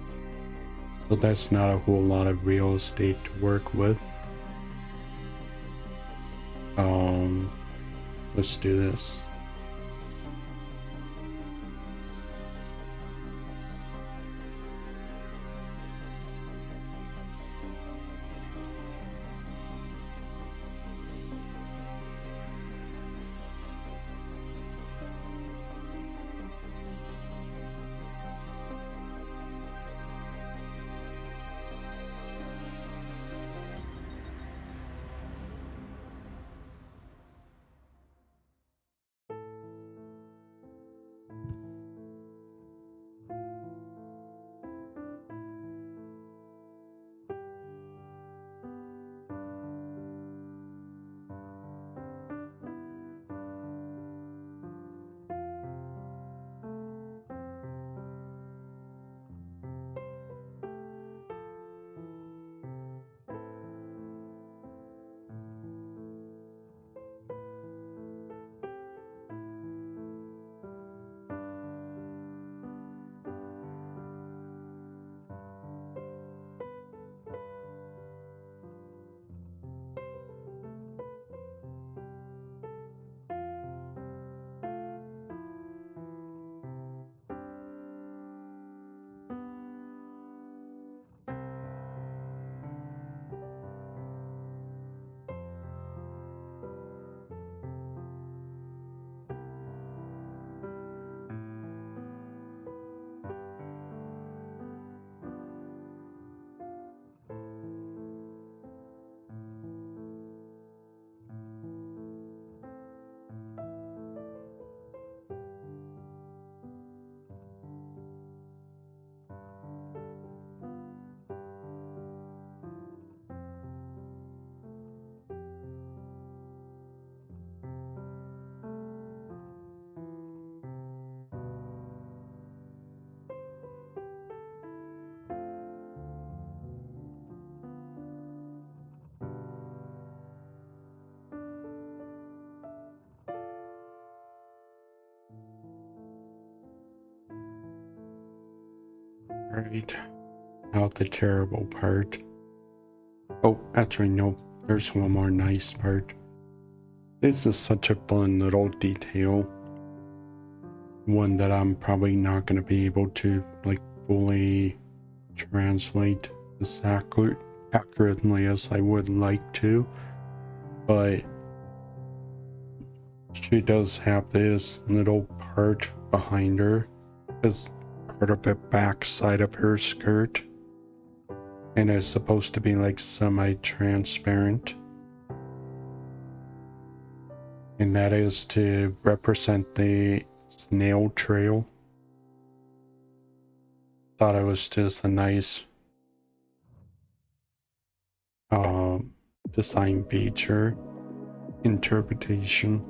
so that's not a whole lot of real estate to work with. Let's do this. Right, out the terrible part. Oh, actually no, there's one more nice part. This is such a fun little detail. One that I'm probably not going to be able to like fully translate as accurately as I would like to. But she does have this little part behind her as part of the back side of her skirt, and it's supposed to be like semi-transparent, and that is to represent the snail trail. Thought it was just a nice design feature interpretation.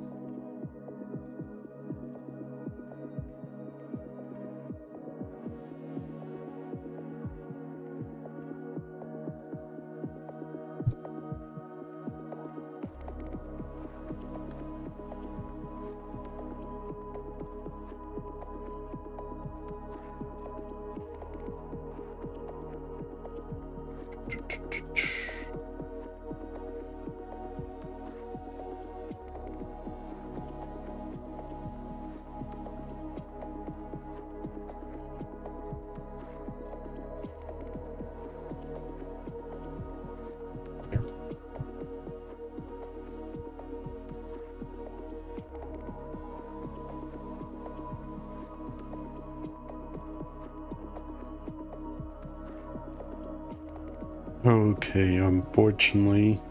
Okay, unfortunately,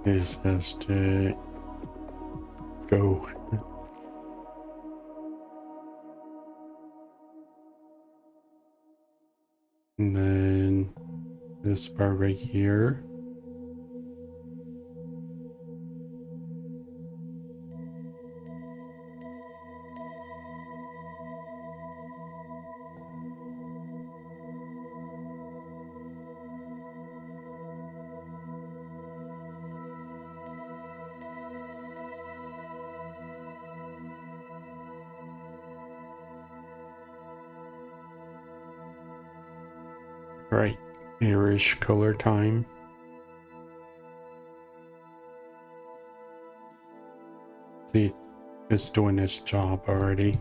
this has to go. And then this part right here. Right, Irish color time. See, it's doing its job already.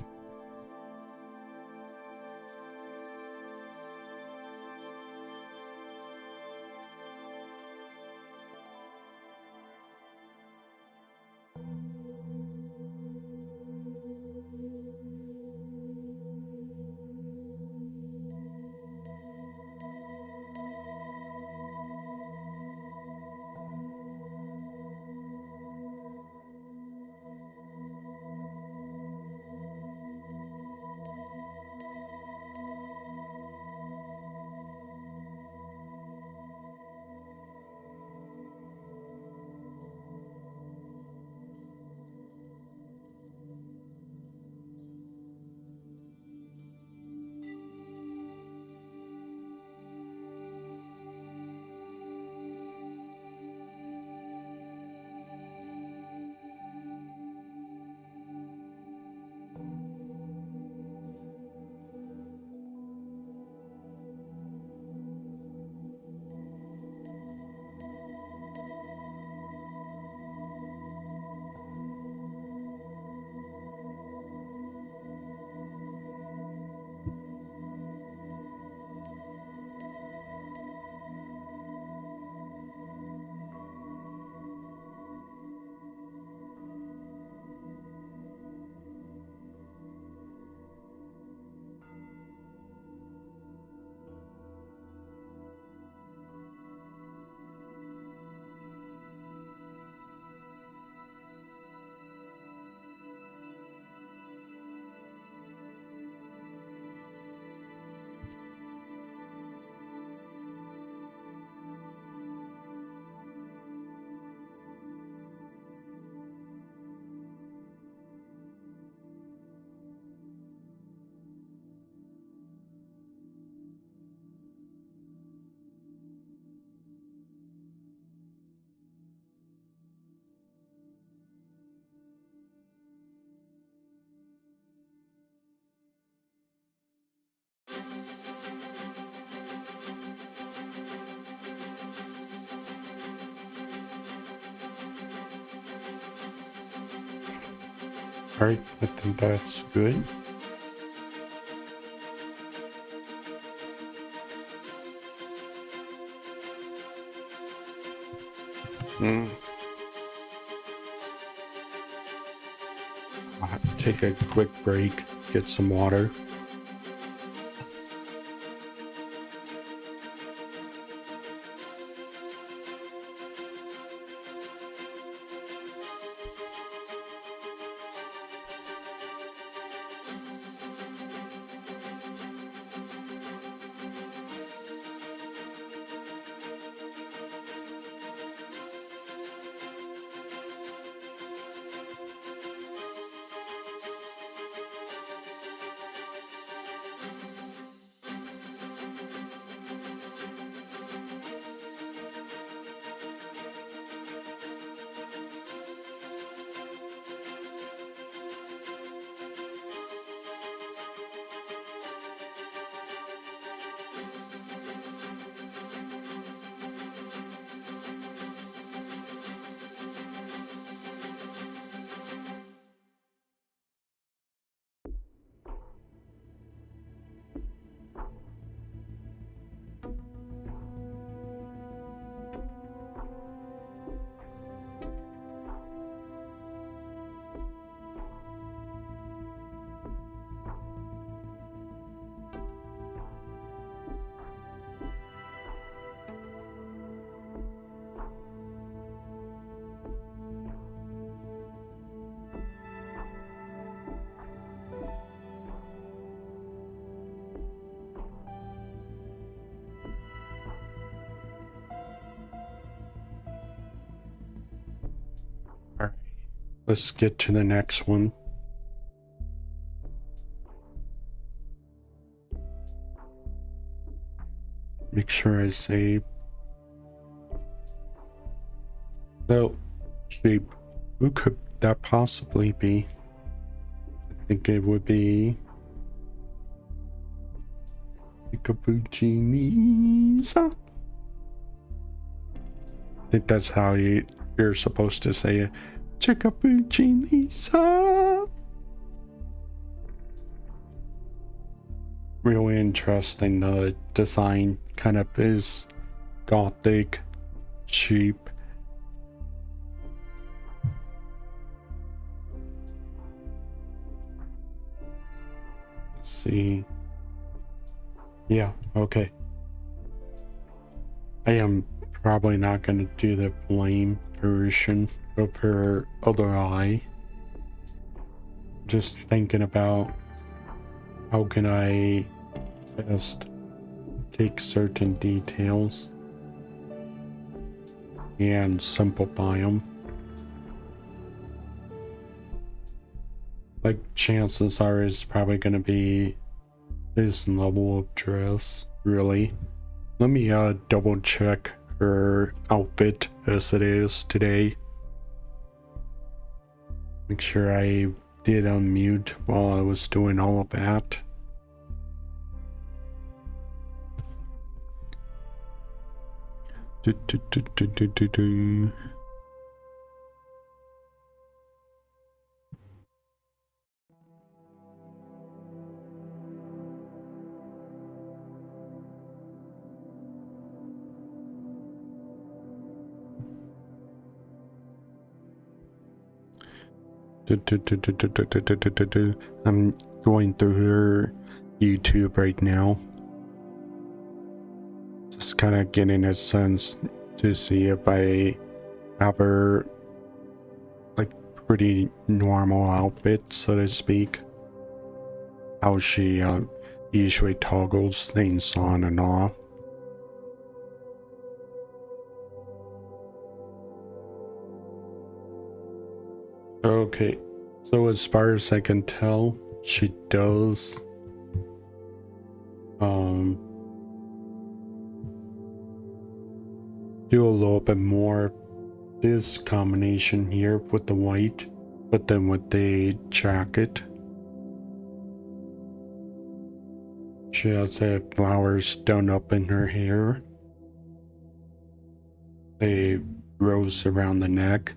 Alright, I think that's good. I'll take a quick break, get some water. let's get to the next one. Make sure I save. So, shape, who could that possibly be? I think it would be Cappuccini's. I think that's how you're supposed to say it. Cappuccini's. Really interesting. The design kind of is gothic, cheap. Let's see. Yeah, okay. I am probably not going to do the blame version of her other eye. Just thinking about how can I best take certain details and simplify them. Like, chances are it's probably going to be this level of dress, really. Let me double check her outfit as it is today. Make sure I did unmute while I was doing all of that. I'm going through her YouTube right now. Just kind of getting a sense to see if I have her like pretty normal outfit, so to speak. How she usually toggles things on and off. Okay, so as far as I can tell, she does do a little bit more this combination here with the white, but then with the jacket, she has the flowers done up in her hair, a rose around the neck.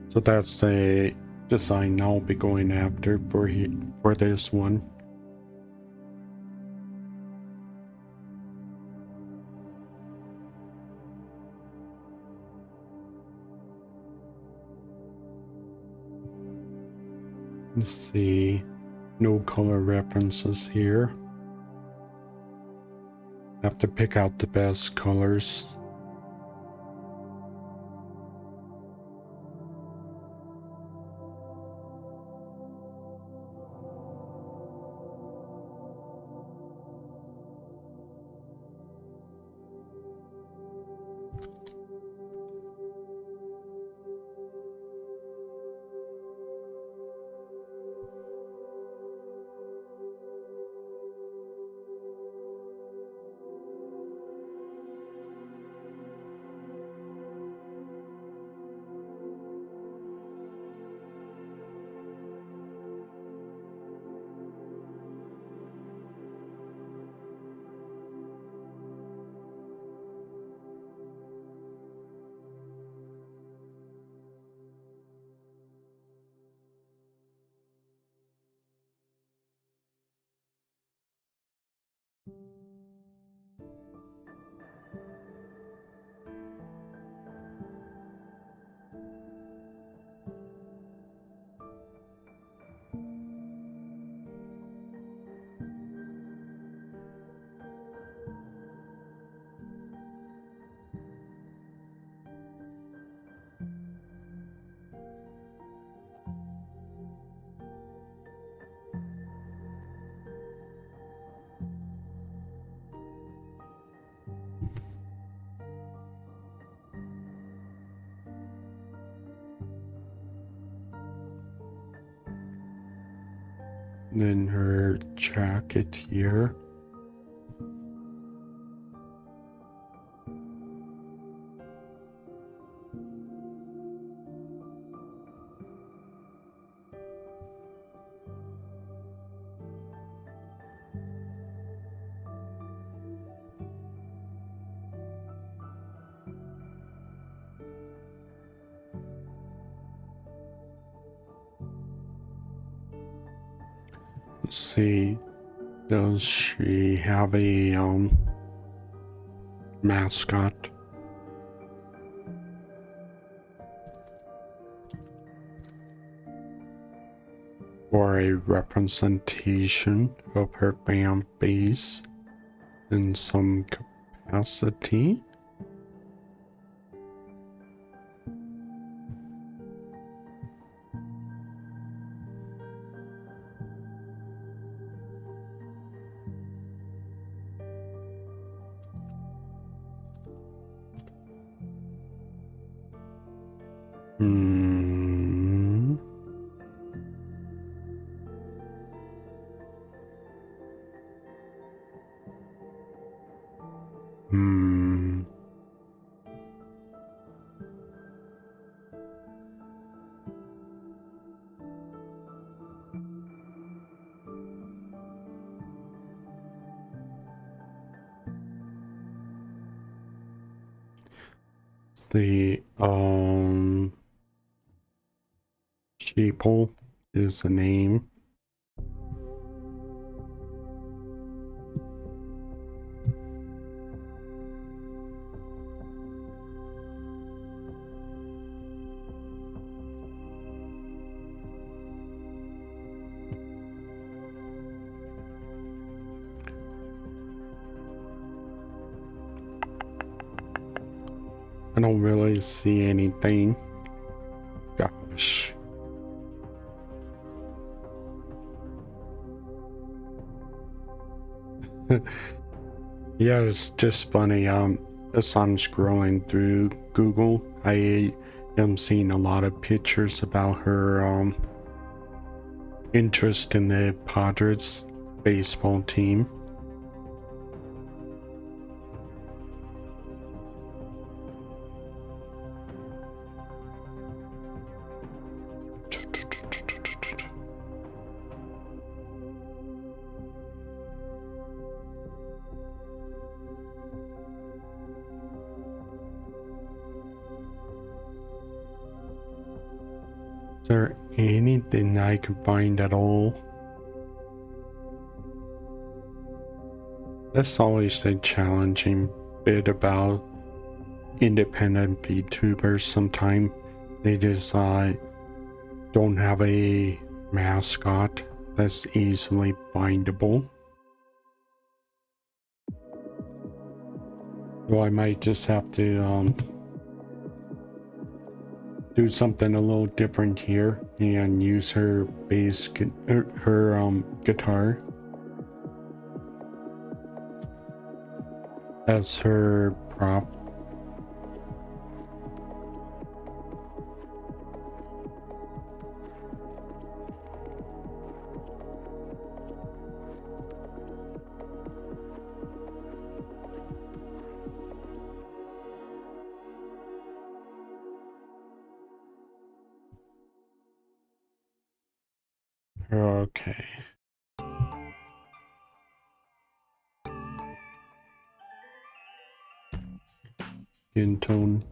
So that's the design I'll be going after for this one. Let's see, no color references here. Have to pick out the best colors. then her jacket here. Let's see, does she have a mascot? Or a representation of her fan base in some capacity? Hmm. Hmm. The Sheeple is the name. I don't really see anything. Gosh. Yeah, it's just funny. As I'm scrolling through Google, I am seeing a lot of pictures about her interest in the Padres baseball team. Is there anything I can find at all? That's always the challenging bit about independent VTubers. Sometimes they just don't have a mascot that's easily findable. So I might just have to do something a little different here and use her bass, her guitar as her prop. Okay. In tone.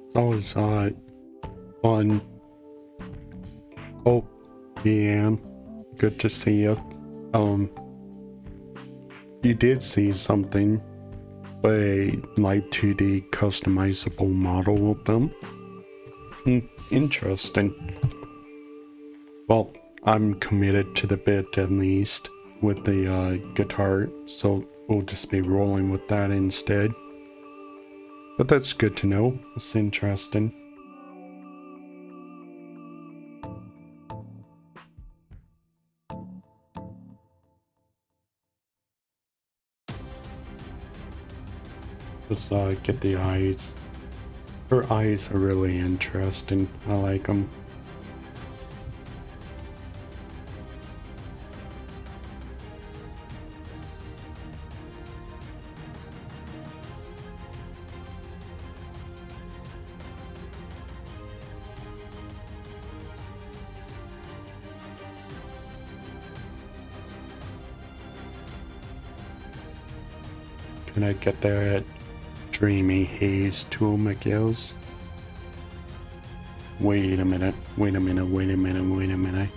It's always fun. Oh, Deanne, good to see you. You did see something, a live 2D customizable model of them. Interesting. Well, I'm committed to the bit at least with the guitar, so we'll just be rolling with that instead. But that's good to know. It's interesting. Let's get the eyes. Her eyes are really interesting. I like them. Can I get that dreamy haze to him, I guess? Wait a minute. Wait a minute. Wait a minute. Wait a minute.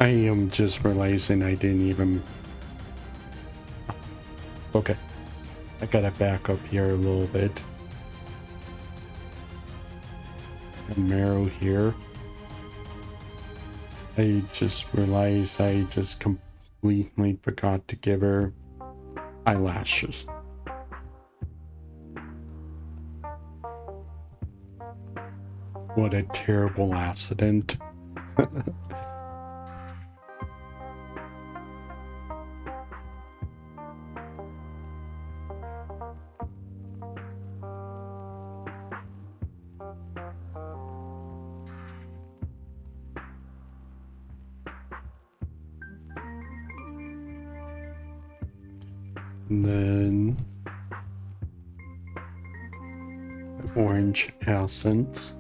I am just realizing I didn't even... Okay. I gotta back up here a little bit. A marrow here. I just realized I just completely forgot to give her eyelashes. What a terrible accident. And then orange essence.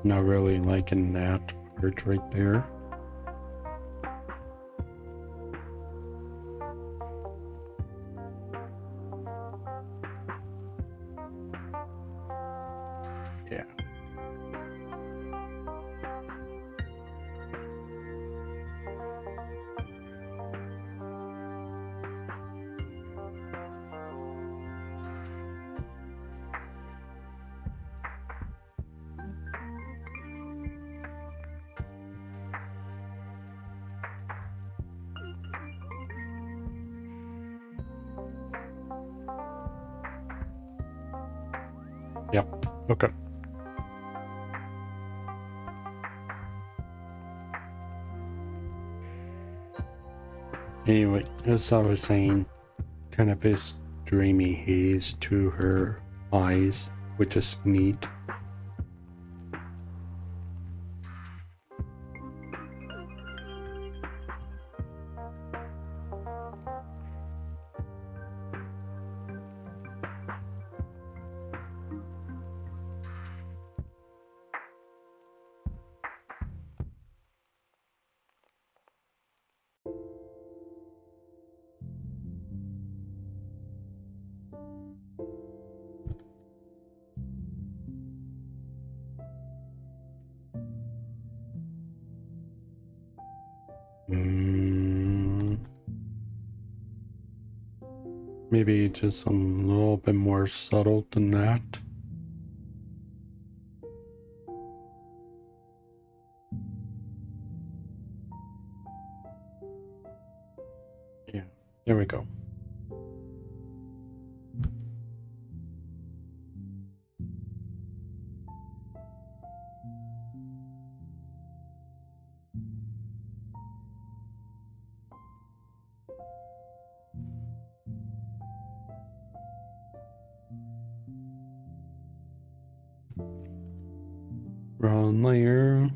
Not really liking that part right there. Yeah. Yep. Okay. Anyway, as I was saying, kind of this dreamy haze to her eyes, which is neat. Maybe just a little bit more subtle than that. Yeah, there we go. Run layer.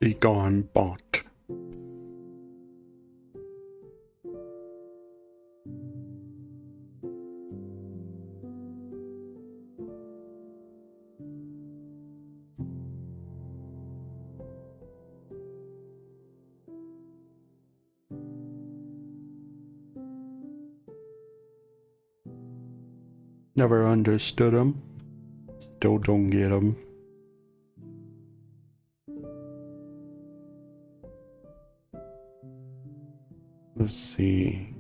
Be gone, bot. Never understood him. Still don't get him. Let's see.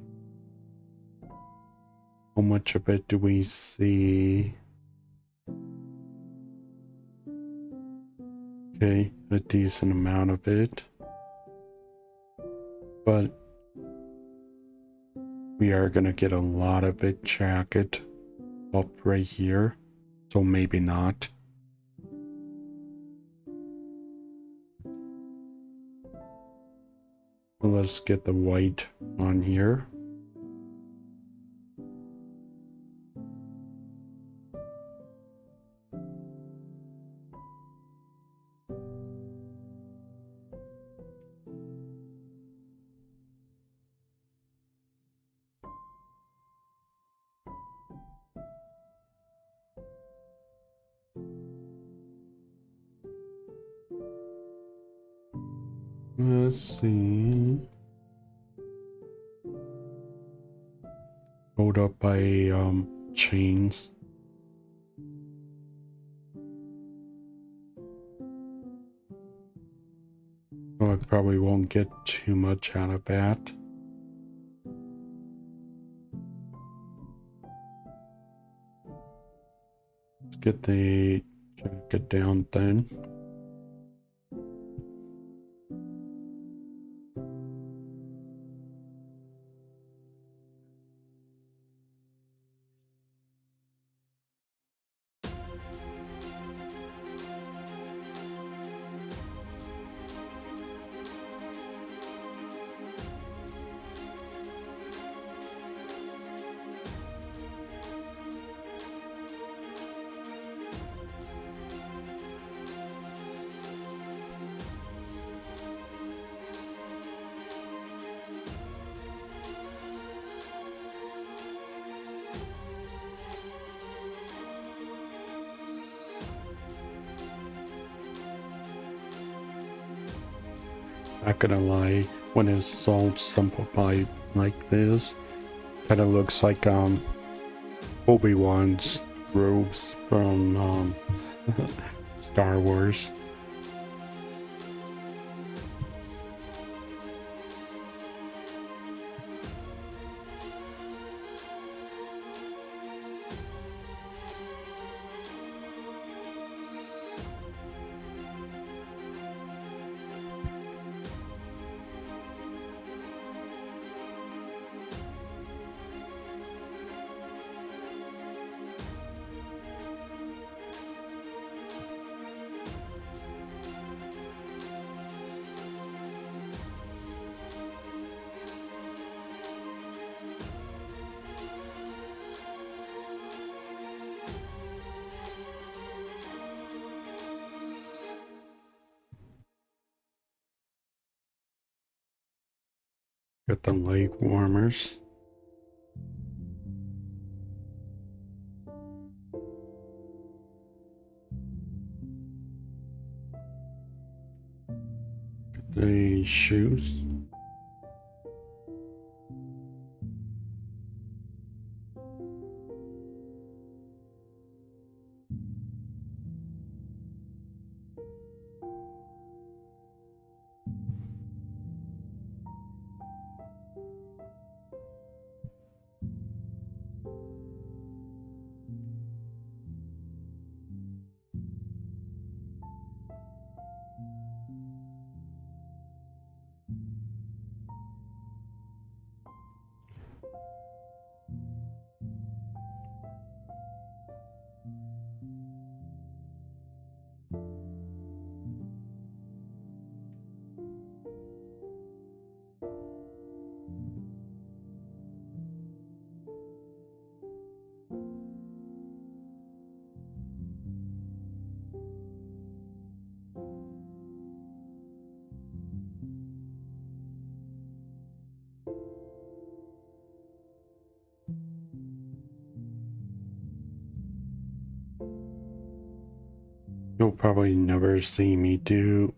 How much of it do we see? Okay, a decent amount of it. But we are gonna get a lot of it jacket up right here. So maybe not. Let's get the white on here. Let's see. Hold up by chains. Oh, I probably won't get too much out of that. Let's get the jacket down then. Not gonna lie, when it's all simplified like this, kind of looks like Obi-Wan's robes from Star Wars. Get the leg warmers. Get the shoes. You'll probably never see me do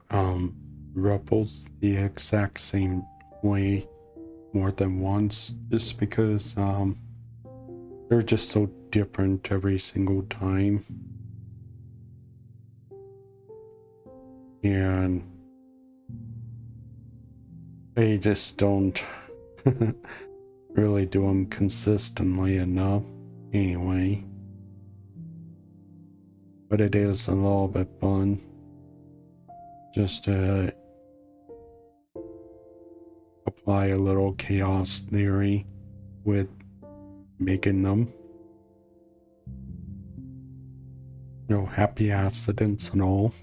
ruffles the exact same way more than once, just because they're just so different every single time. And I just don't really do them consistently enough anyway. But it is a little bit fun just to apply a little chaos theory with making them. No happy accidents and all.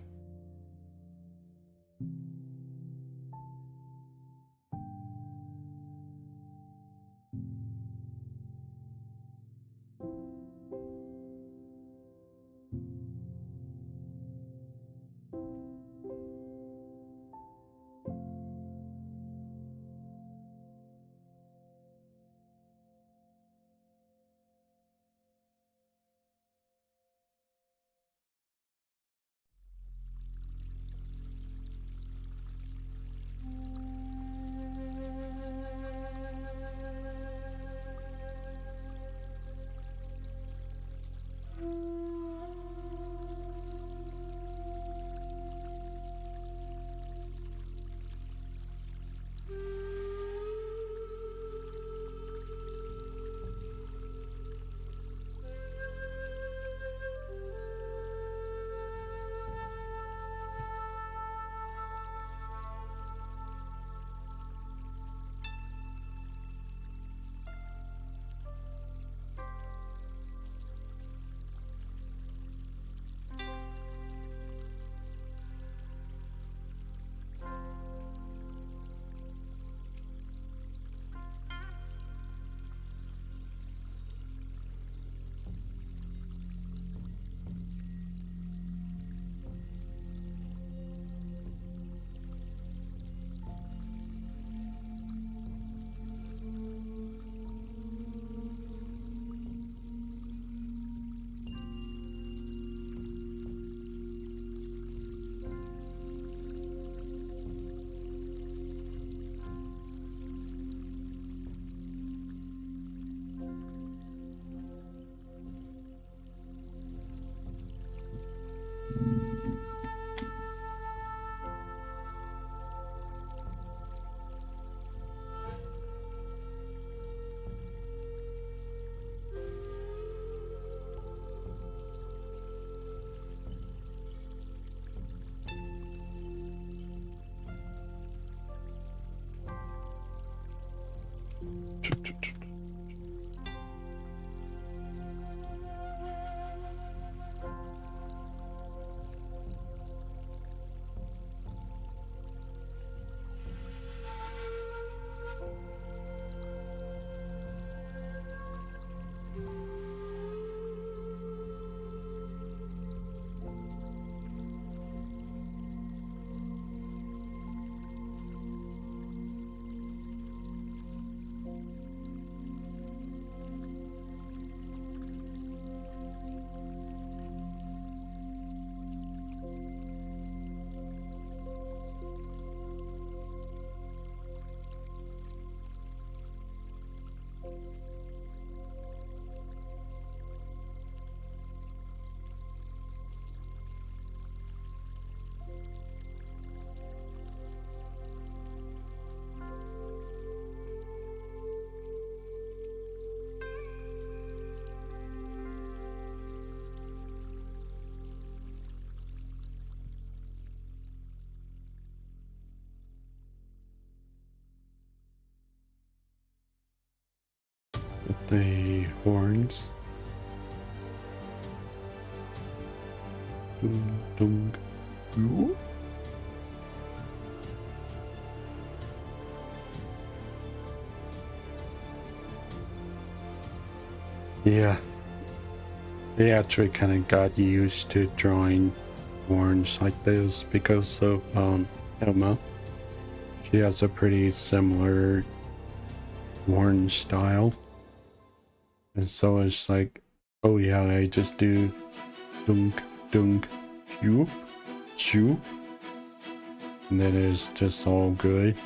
the horns. Dung, dung. Ooh. Yeah, they actually kind of got used to drawing horns like this because of Emma. She has a pretty similar horn style, and so it's like, oh yeah, I just do dunk dunk shoop shoop, and then it's just all good.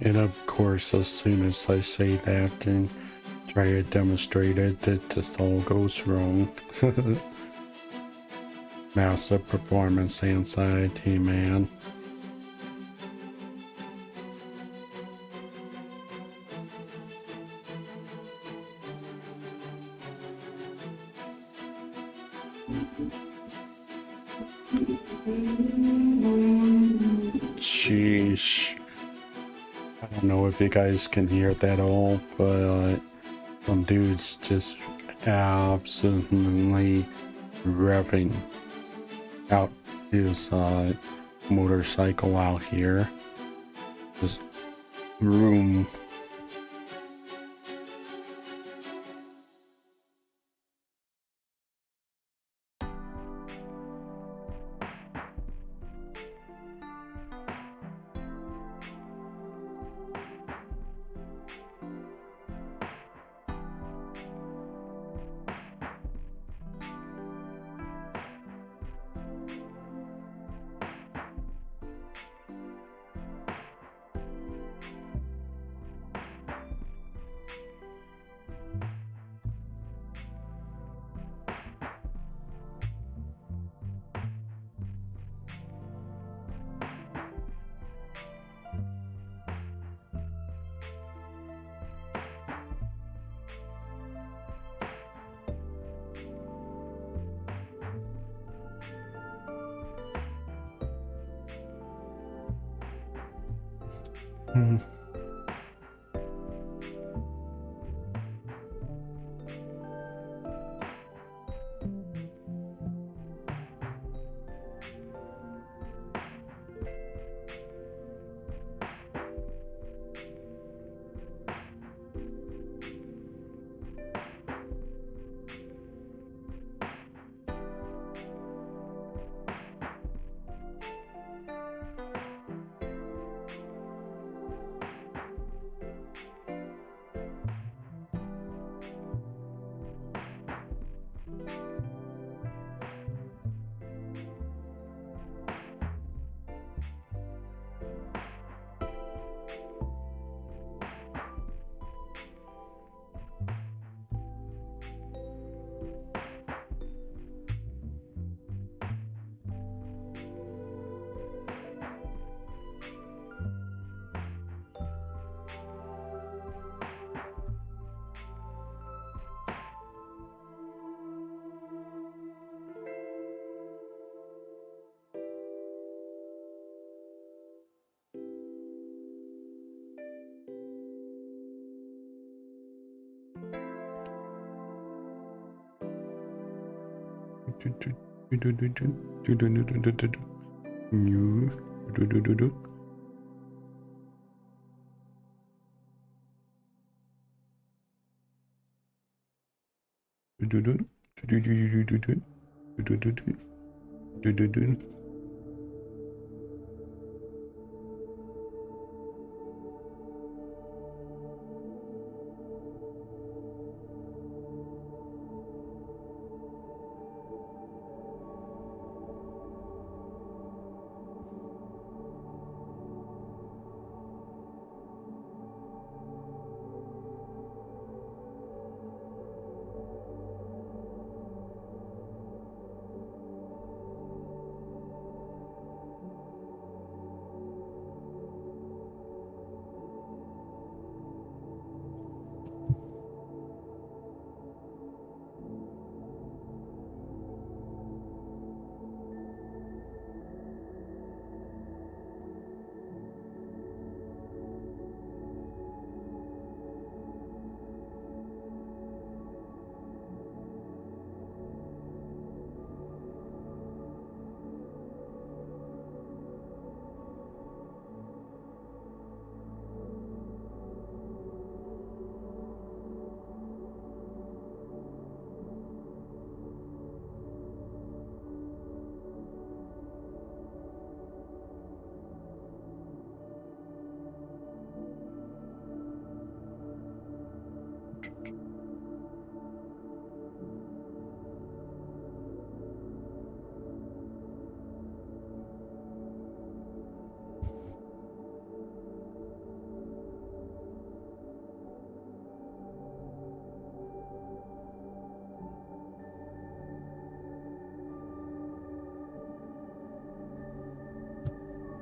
And of course, as soon as I say that and try to demonstrate it, it just all goes wrong. Massive performance anxiety, man. Sheesh. I don't know if you guys can hear that all, but some dude's just absolutely revving out his motorcycle out here. Just room.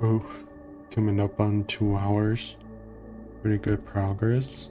Oh, coming up on 2 hours. Pretty good progress.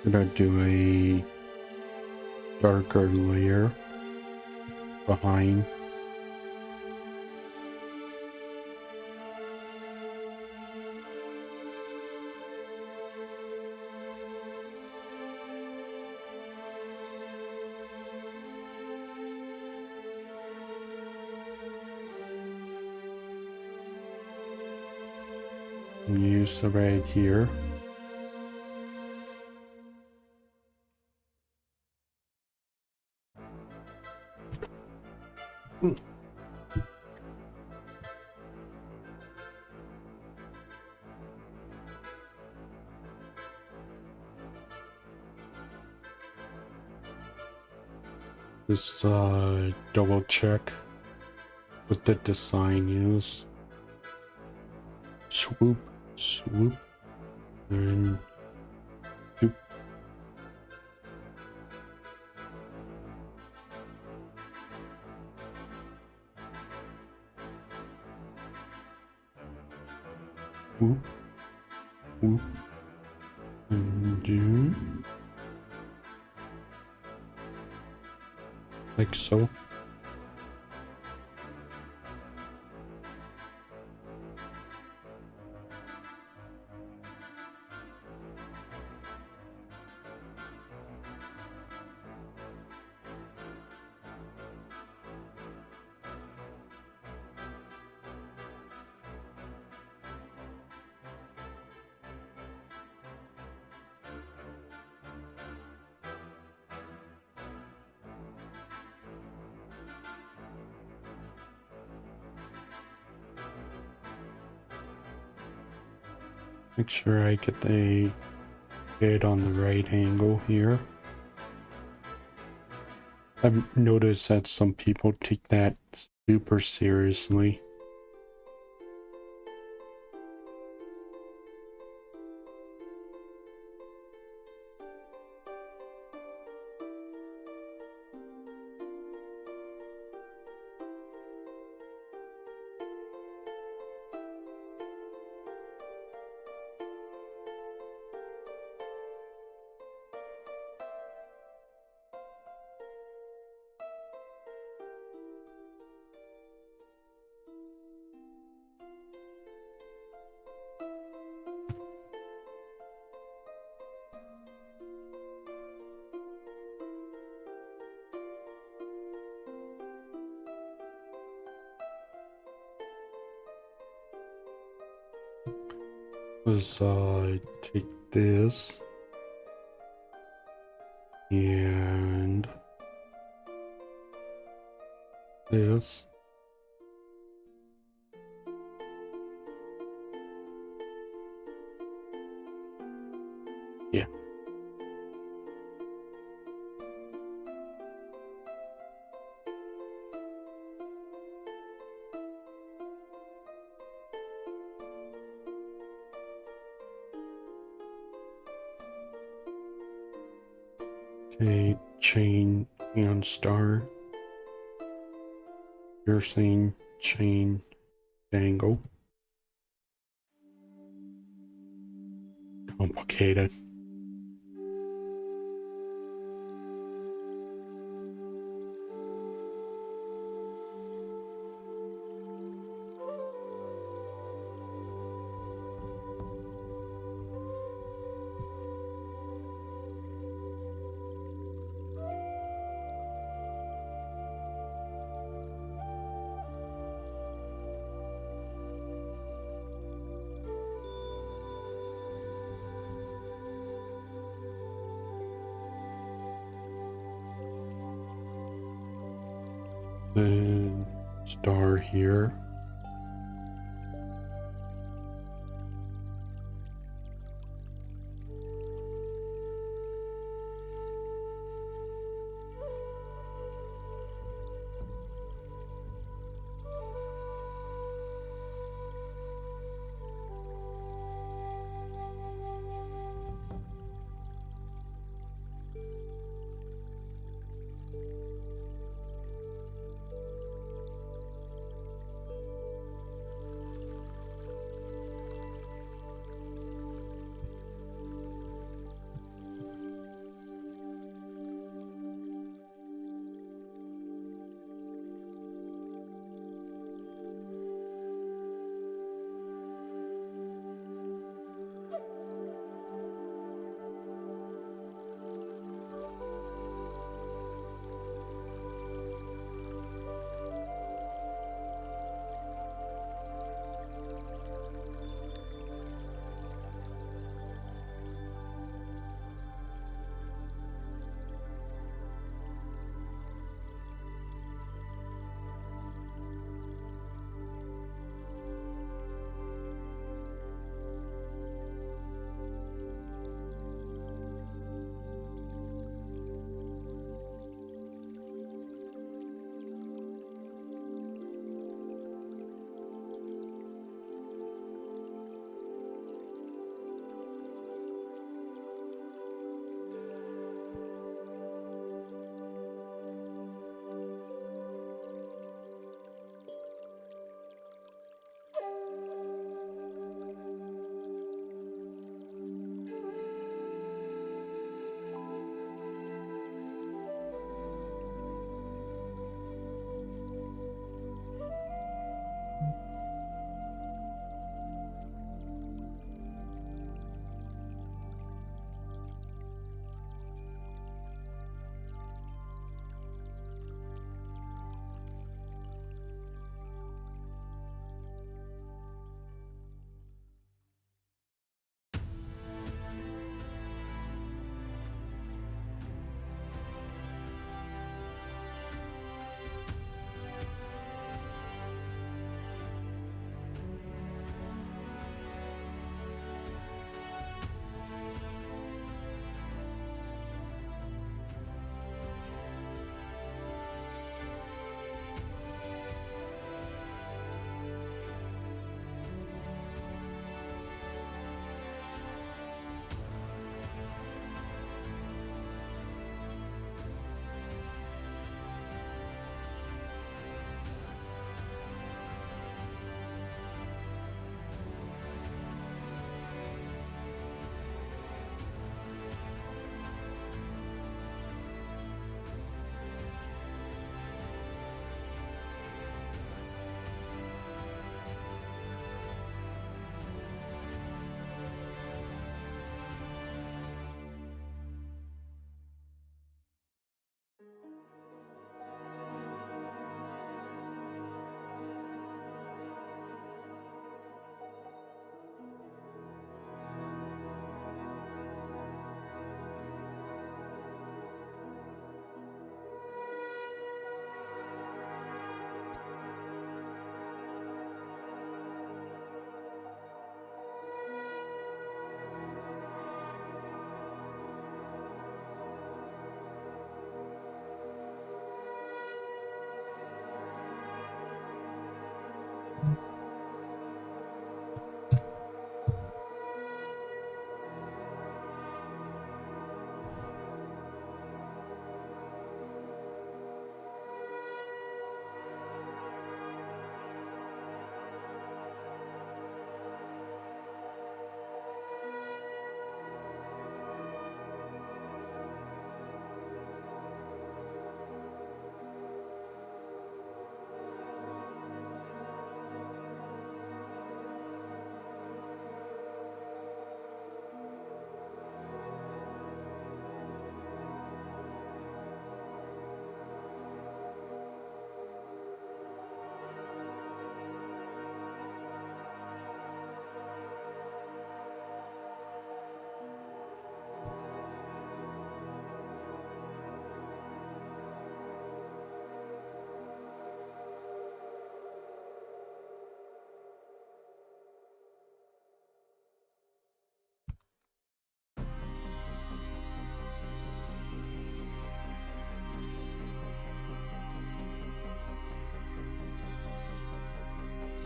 Gonna do a darker layer behind. Use the red here. Just double check what the design is. Swoop, swoop, and swoop. Whoop, whoop, and do like so. Make sure I get the head on the right angle here. I've noticed that some people take that super seriously. Let's take this and this. Yeah. Okay, chain and star. Piercing, chain, dangle. Complicated. Then star here.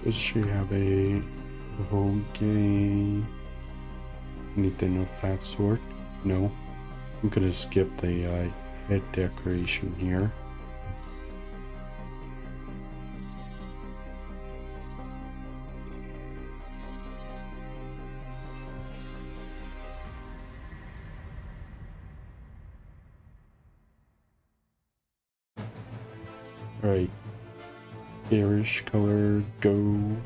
Does she have a whole game? Anything of that sort? No. I'm gonna skip the head decoration here. Alright. Garish color, go.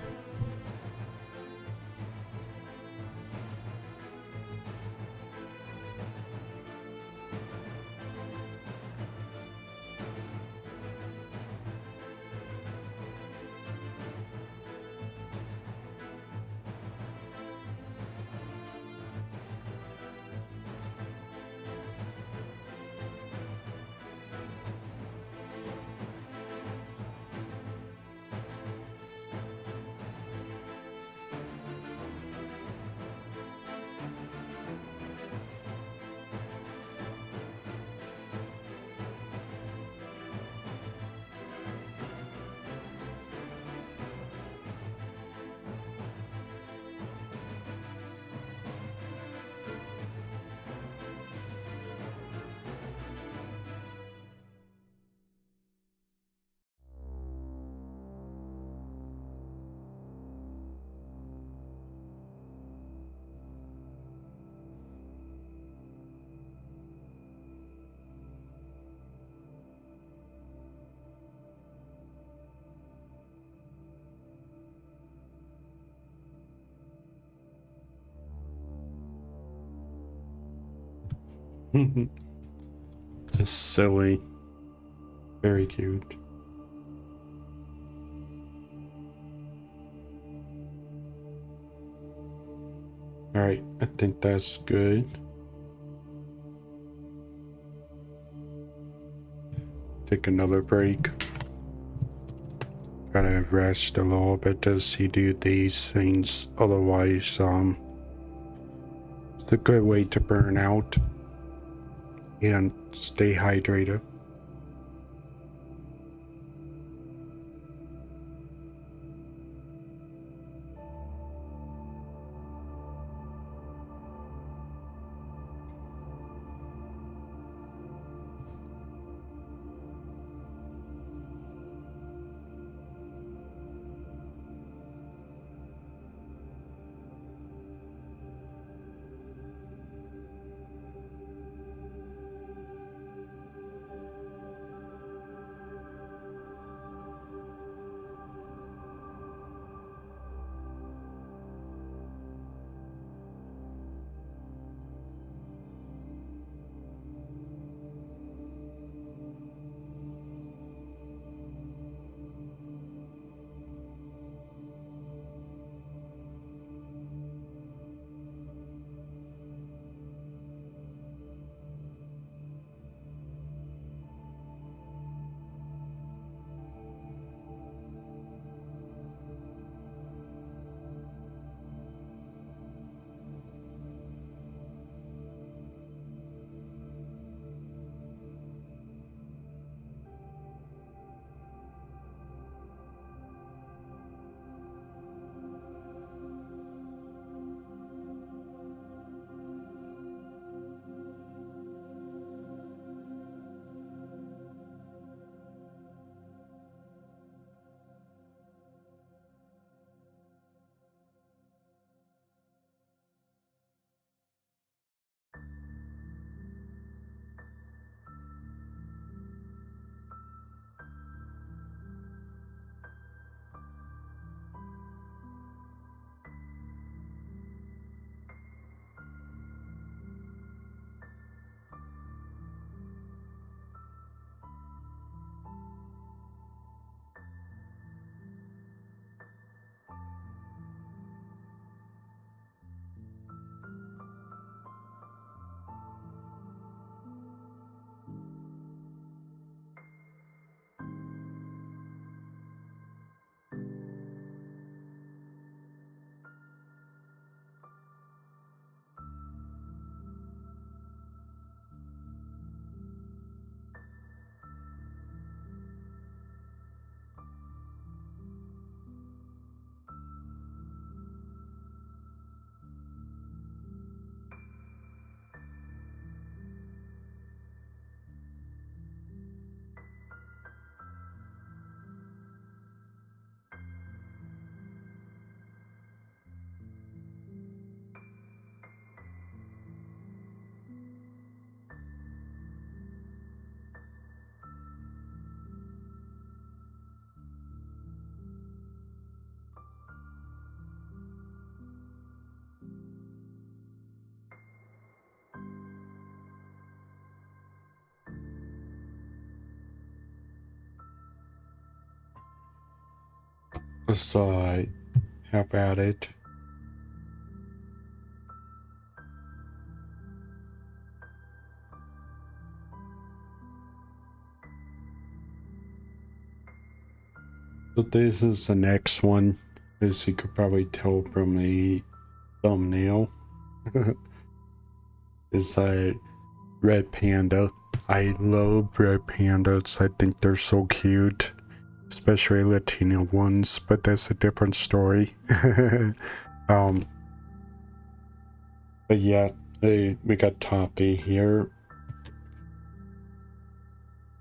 Just silly. Very cute. Alright, I think that's good. Take another break. Gotta rest a little bit as he do these things. Otherwise, it's a good way to burn out and stay hydrated. So have at it. So this is the next one, as you could probably tell from the thumbnail. Is a red panda. I love red pandas. I think they're so cute, especially Latino ones, but that's a different story. um, but yeah, we got Toppy here,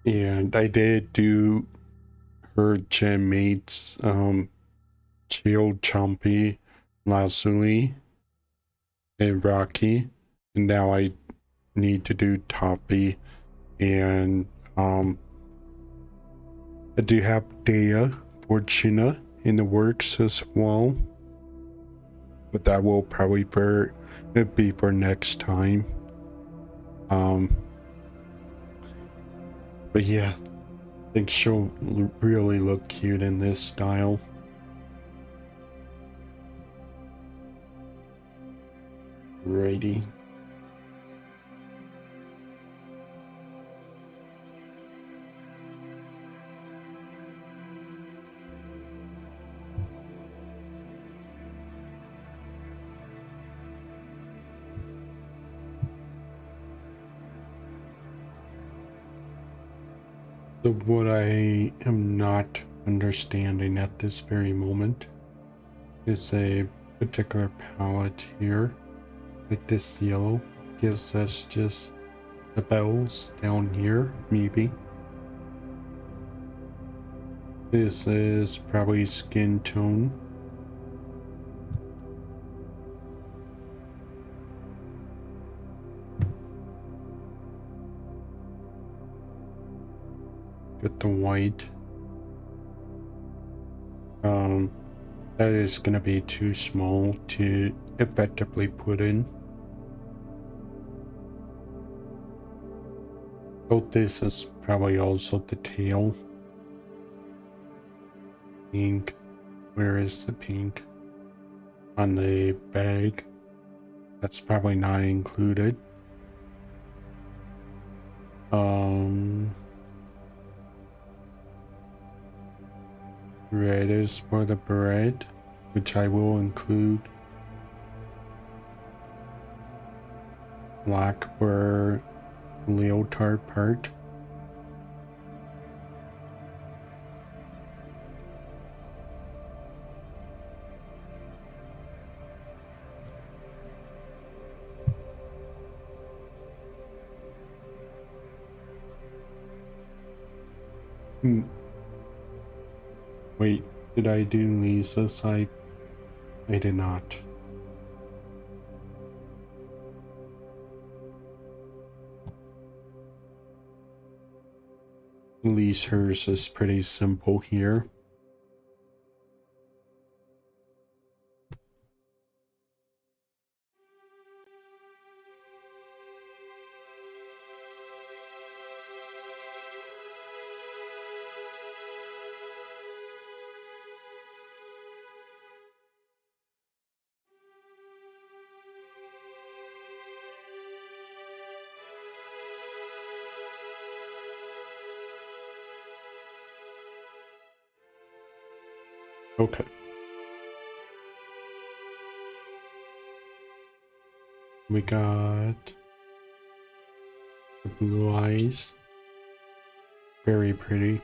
and I did do her gem mates, Chill, Chompy, Lazuli, and Rocky, and now I need to do Toppy, and I do have Dea Fortuna in the works as well, but that will probably be for next time. But yeah, I think she'll really look cute in this style. Righty. So what I am not understanding at this very moment is a particular palette here, like this yellow. Guess that's just the bells down here, maybe. This is probably skin tone. Get the white. That is gonna be too small to effectively put in. So this is probably also the tail. Pink. Where is the pink? On the bag. That's probably not included. Red is for the bread, which I will include. Black for leotard part. Wait, did I do Lisa's? I did not. At least hers is pretty simple here. Okay. We got the blue eyes. Very pretty.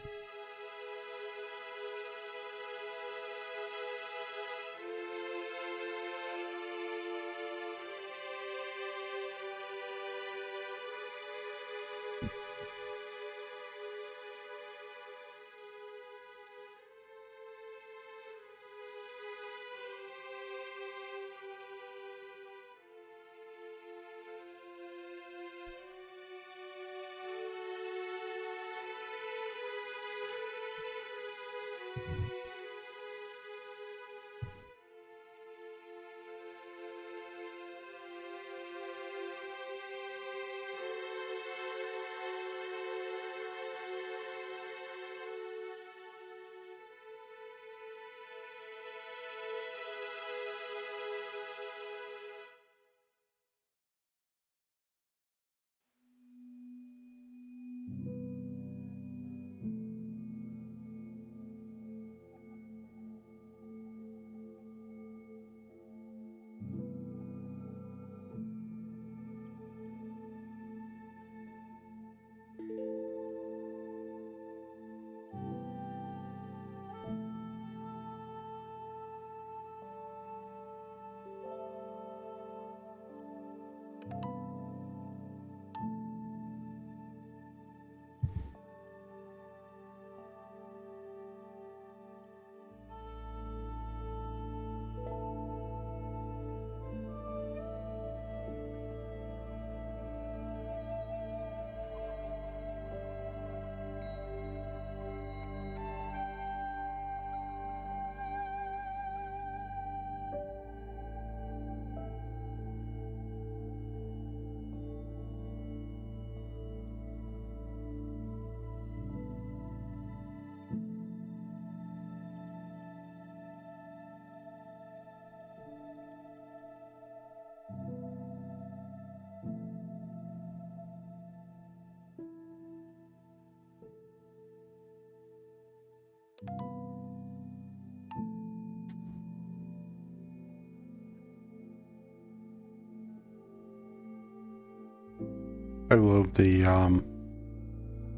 I love the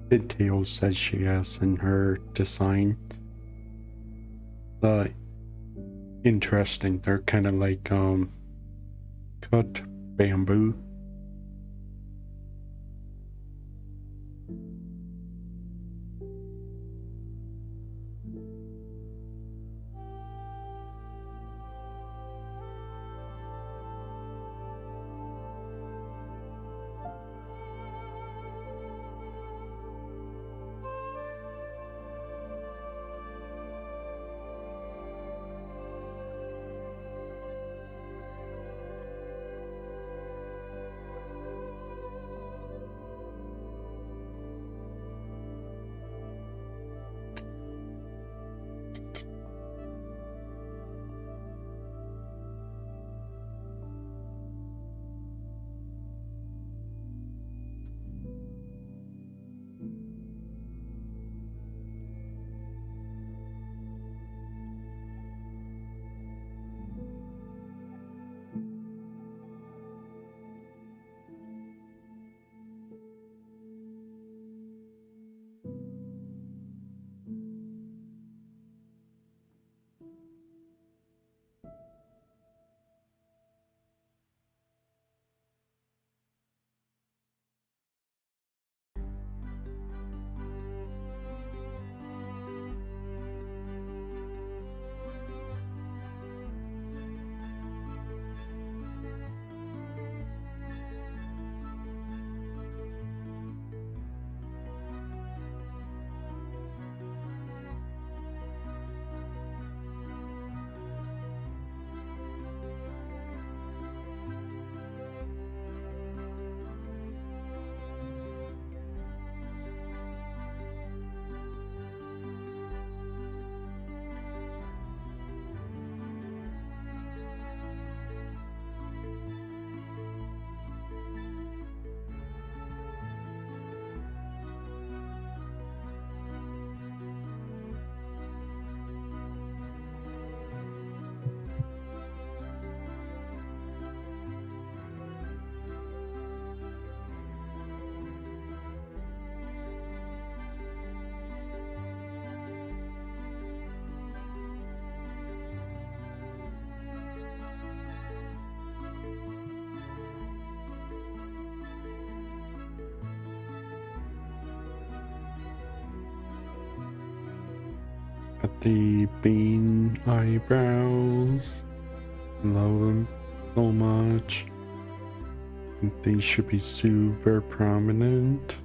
details that she has in her design. Interesting. They're kind of like cut bamboo. Got the bean eyebrows. Love them so much. I think they should be super prominent.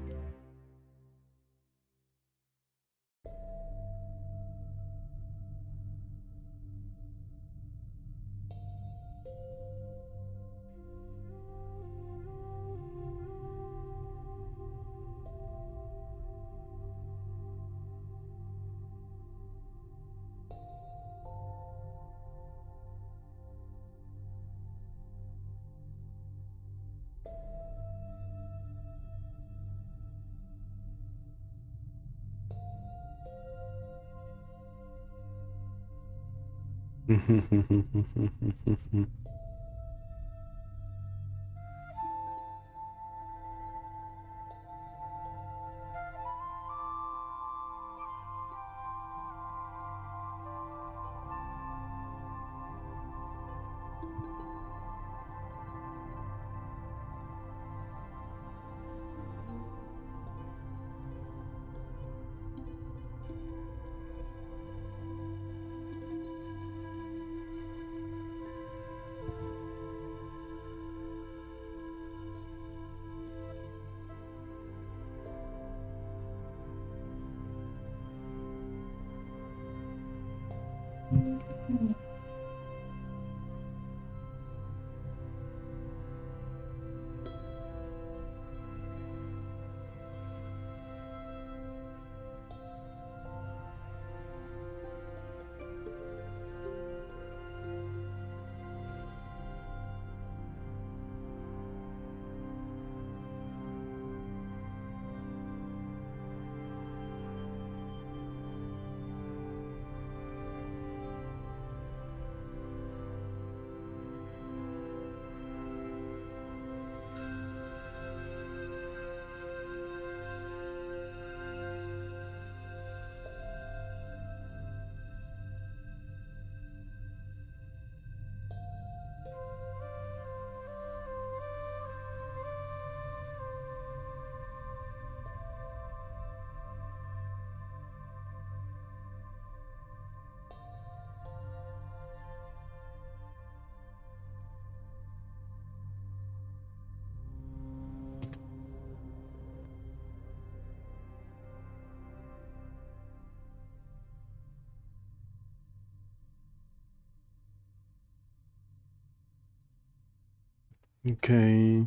Okay.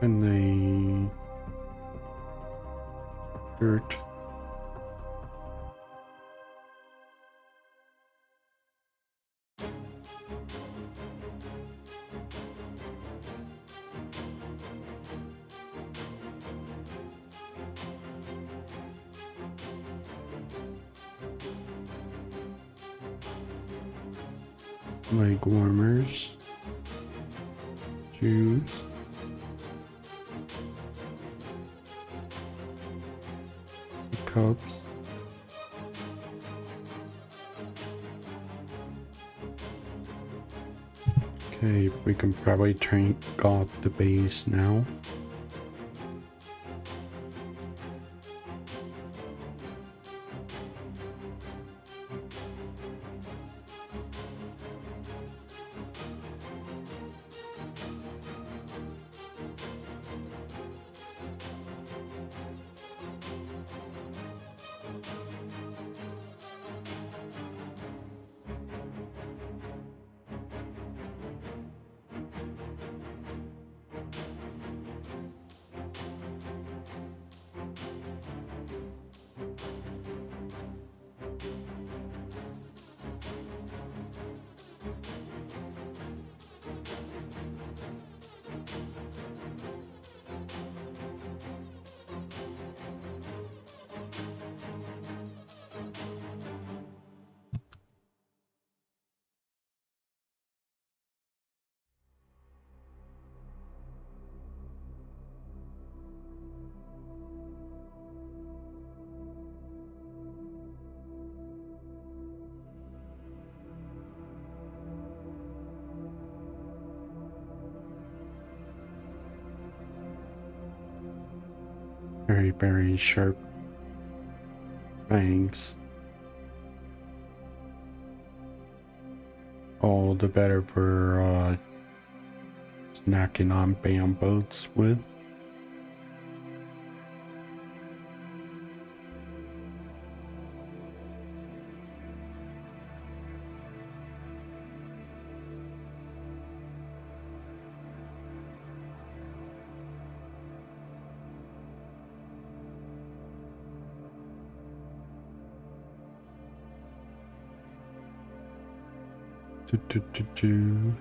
And the dirt. Leg warmers. Shoes. Cups. Okay, we can probably take off the base now. Very, very sharp fangs. All the better for snacking on bambos with. Do, do, do, do.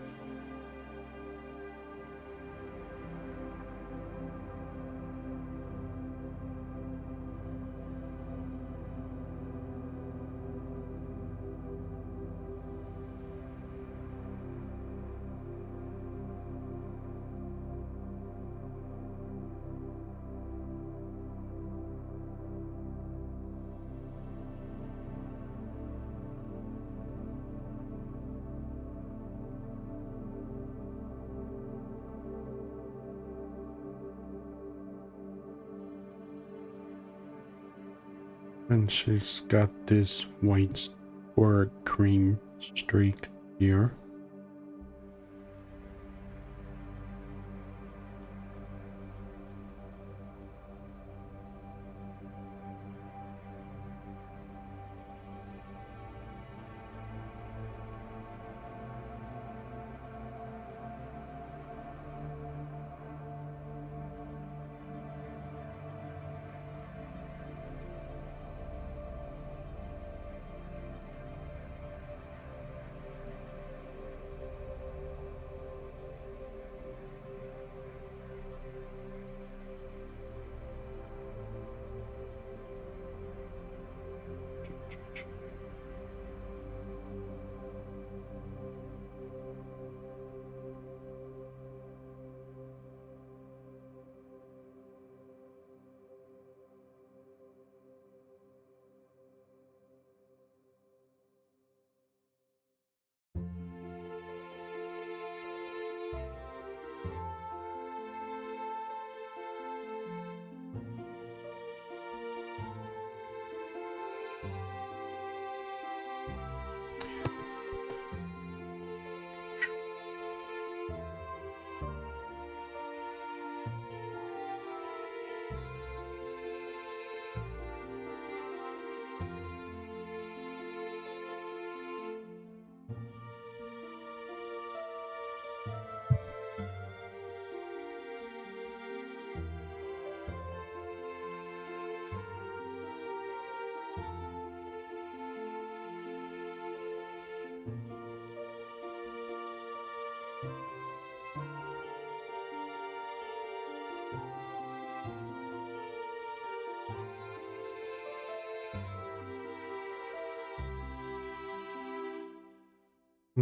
And she's got this white or cream streak here.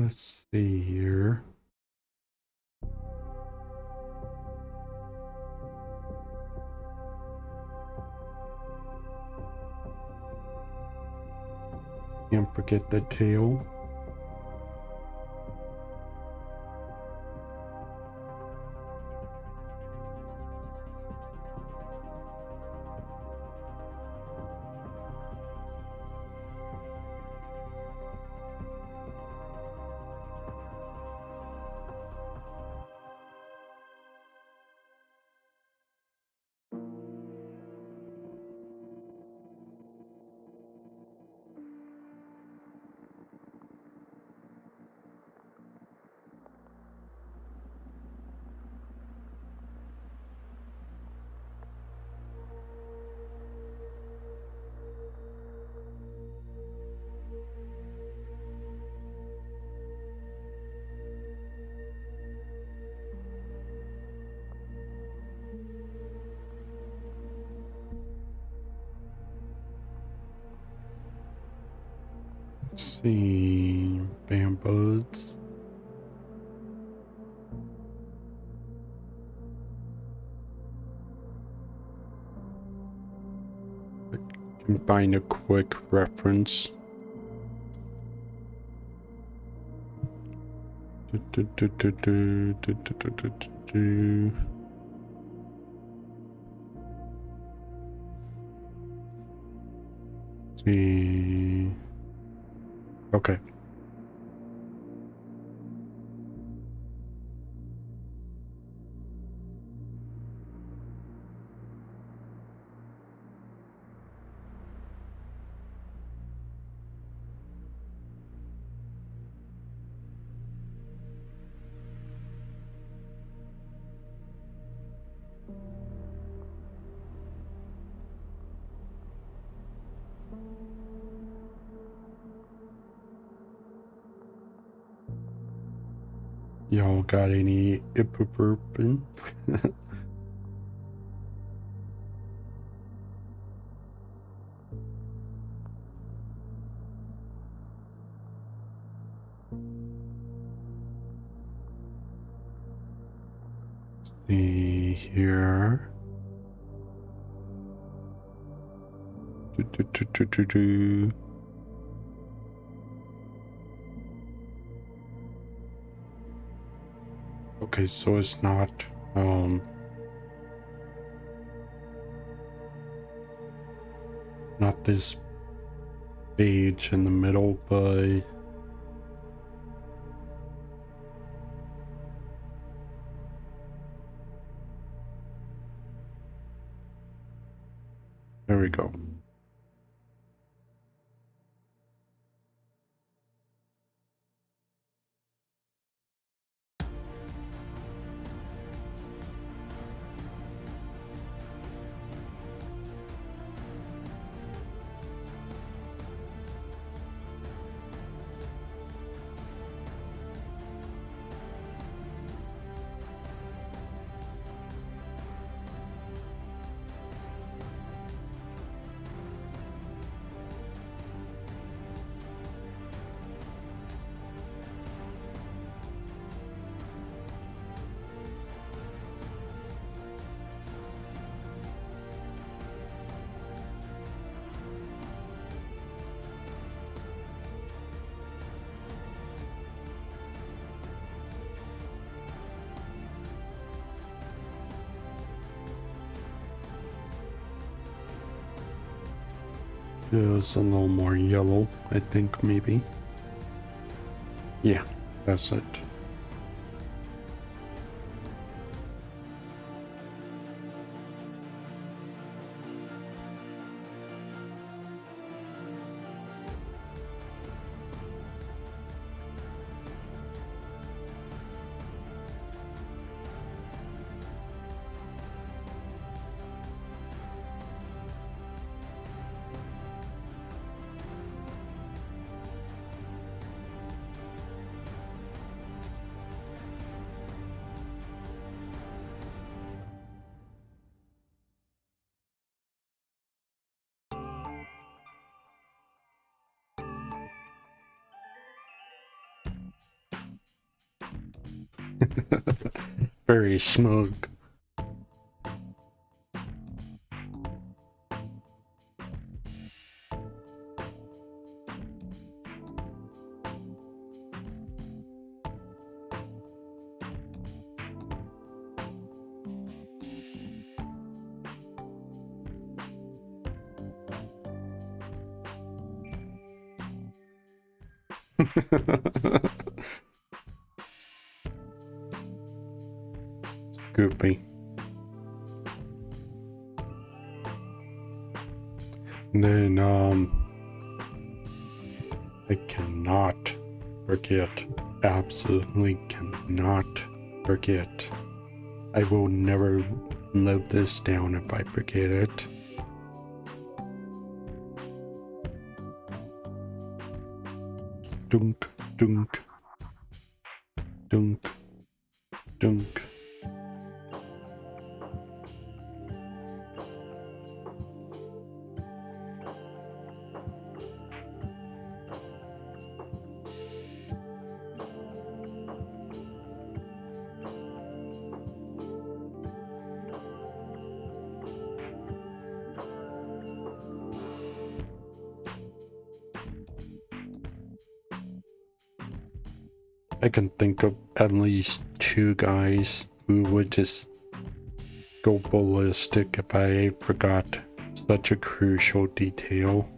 Let's see here. Can't forget the tail. Let's see, bamboos. Can find a quick reference. See. Okay. Y'all got any ibuprofen? See here. Okay, so it's not not this page in the middle, but there we go. Just a little more yellow, I think, maybe. Yeah, that's it. Very smug. Goopy. And then, I cannot forget, absolutely cannot forget. I will never live this down if I forget it. Dunk, dunk, dunk, dunk. I can think of at least 2 guys who would just go ballistic if I forgot such a crucial detail.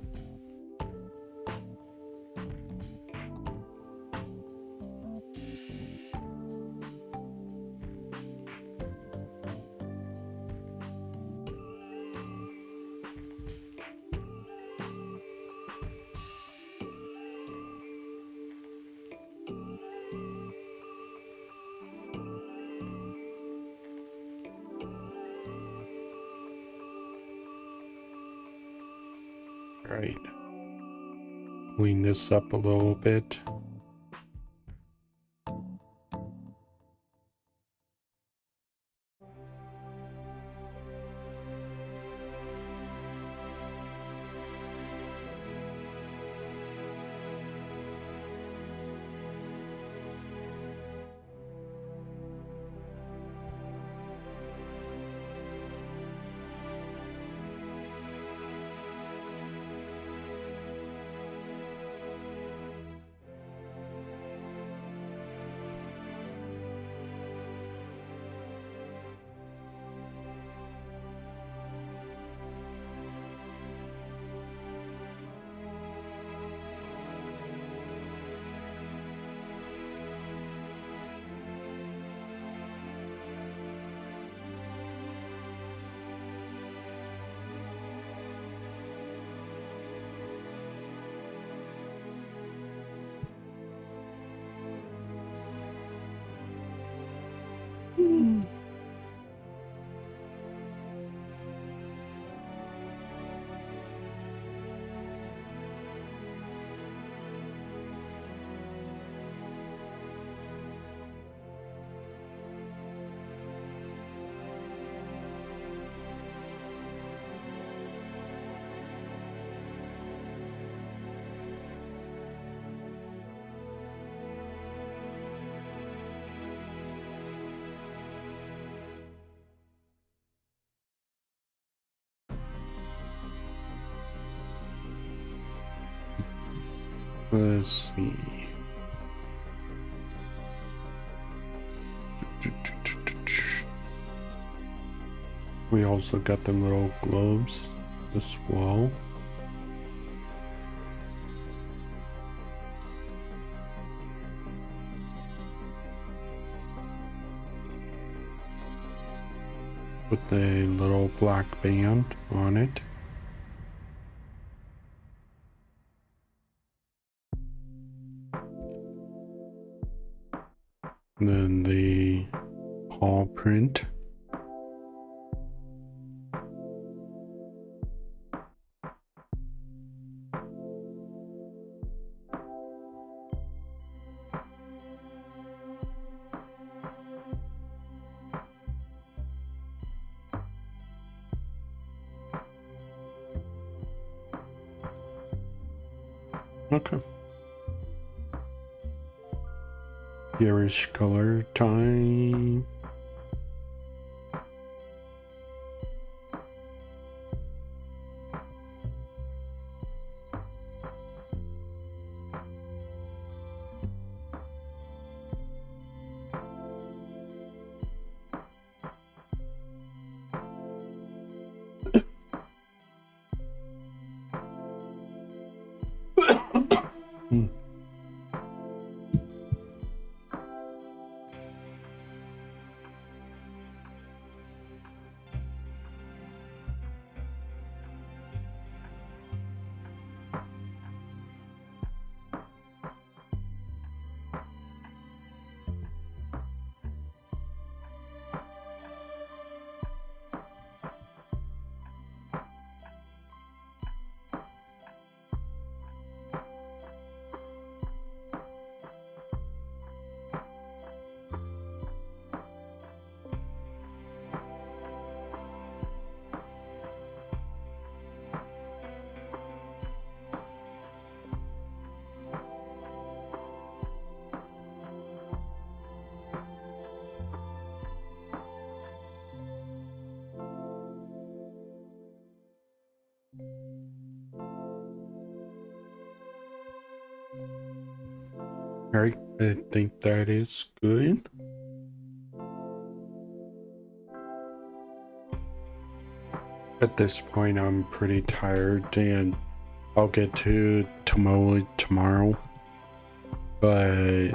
Right. Clean this up a little bit. Let's see. We also got the little gloves as well. With a little black band on it. And then the paw print. Okay. Garish color time. Alright, I think that is good. At this point, I'm pretty tired and I'll get to tomorrow. But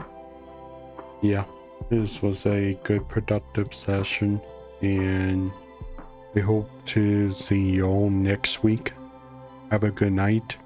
yeah, this was a good productive session and we hope to see you all next week. Have a good night.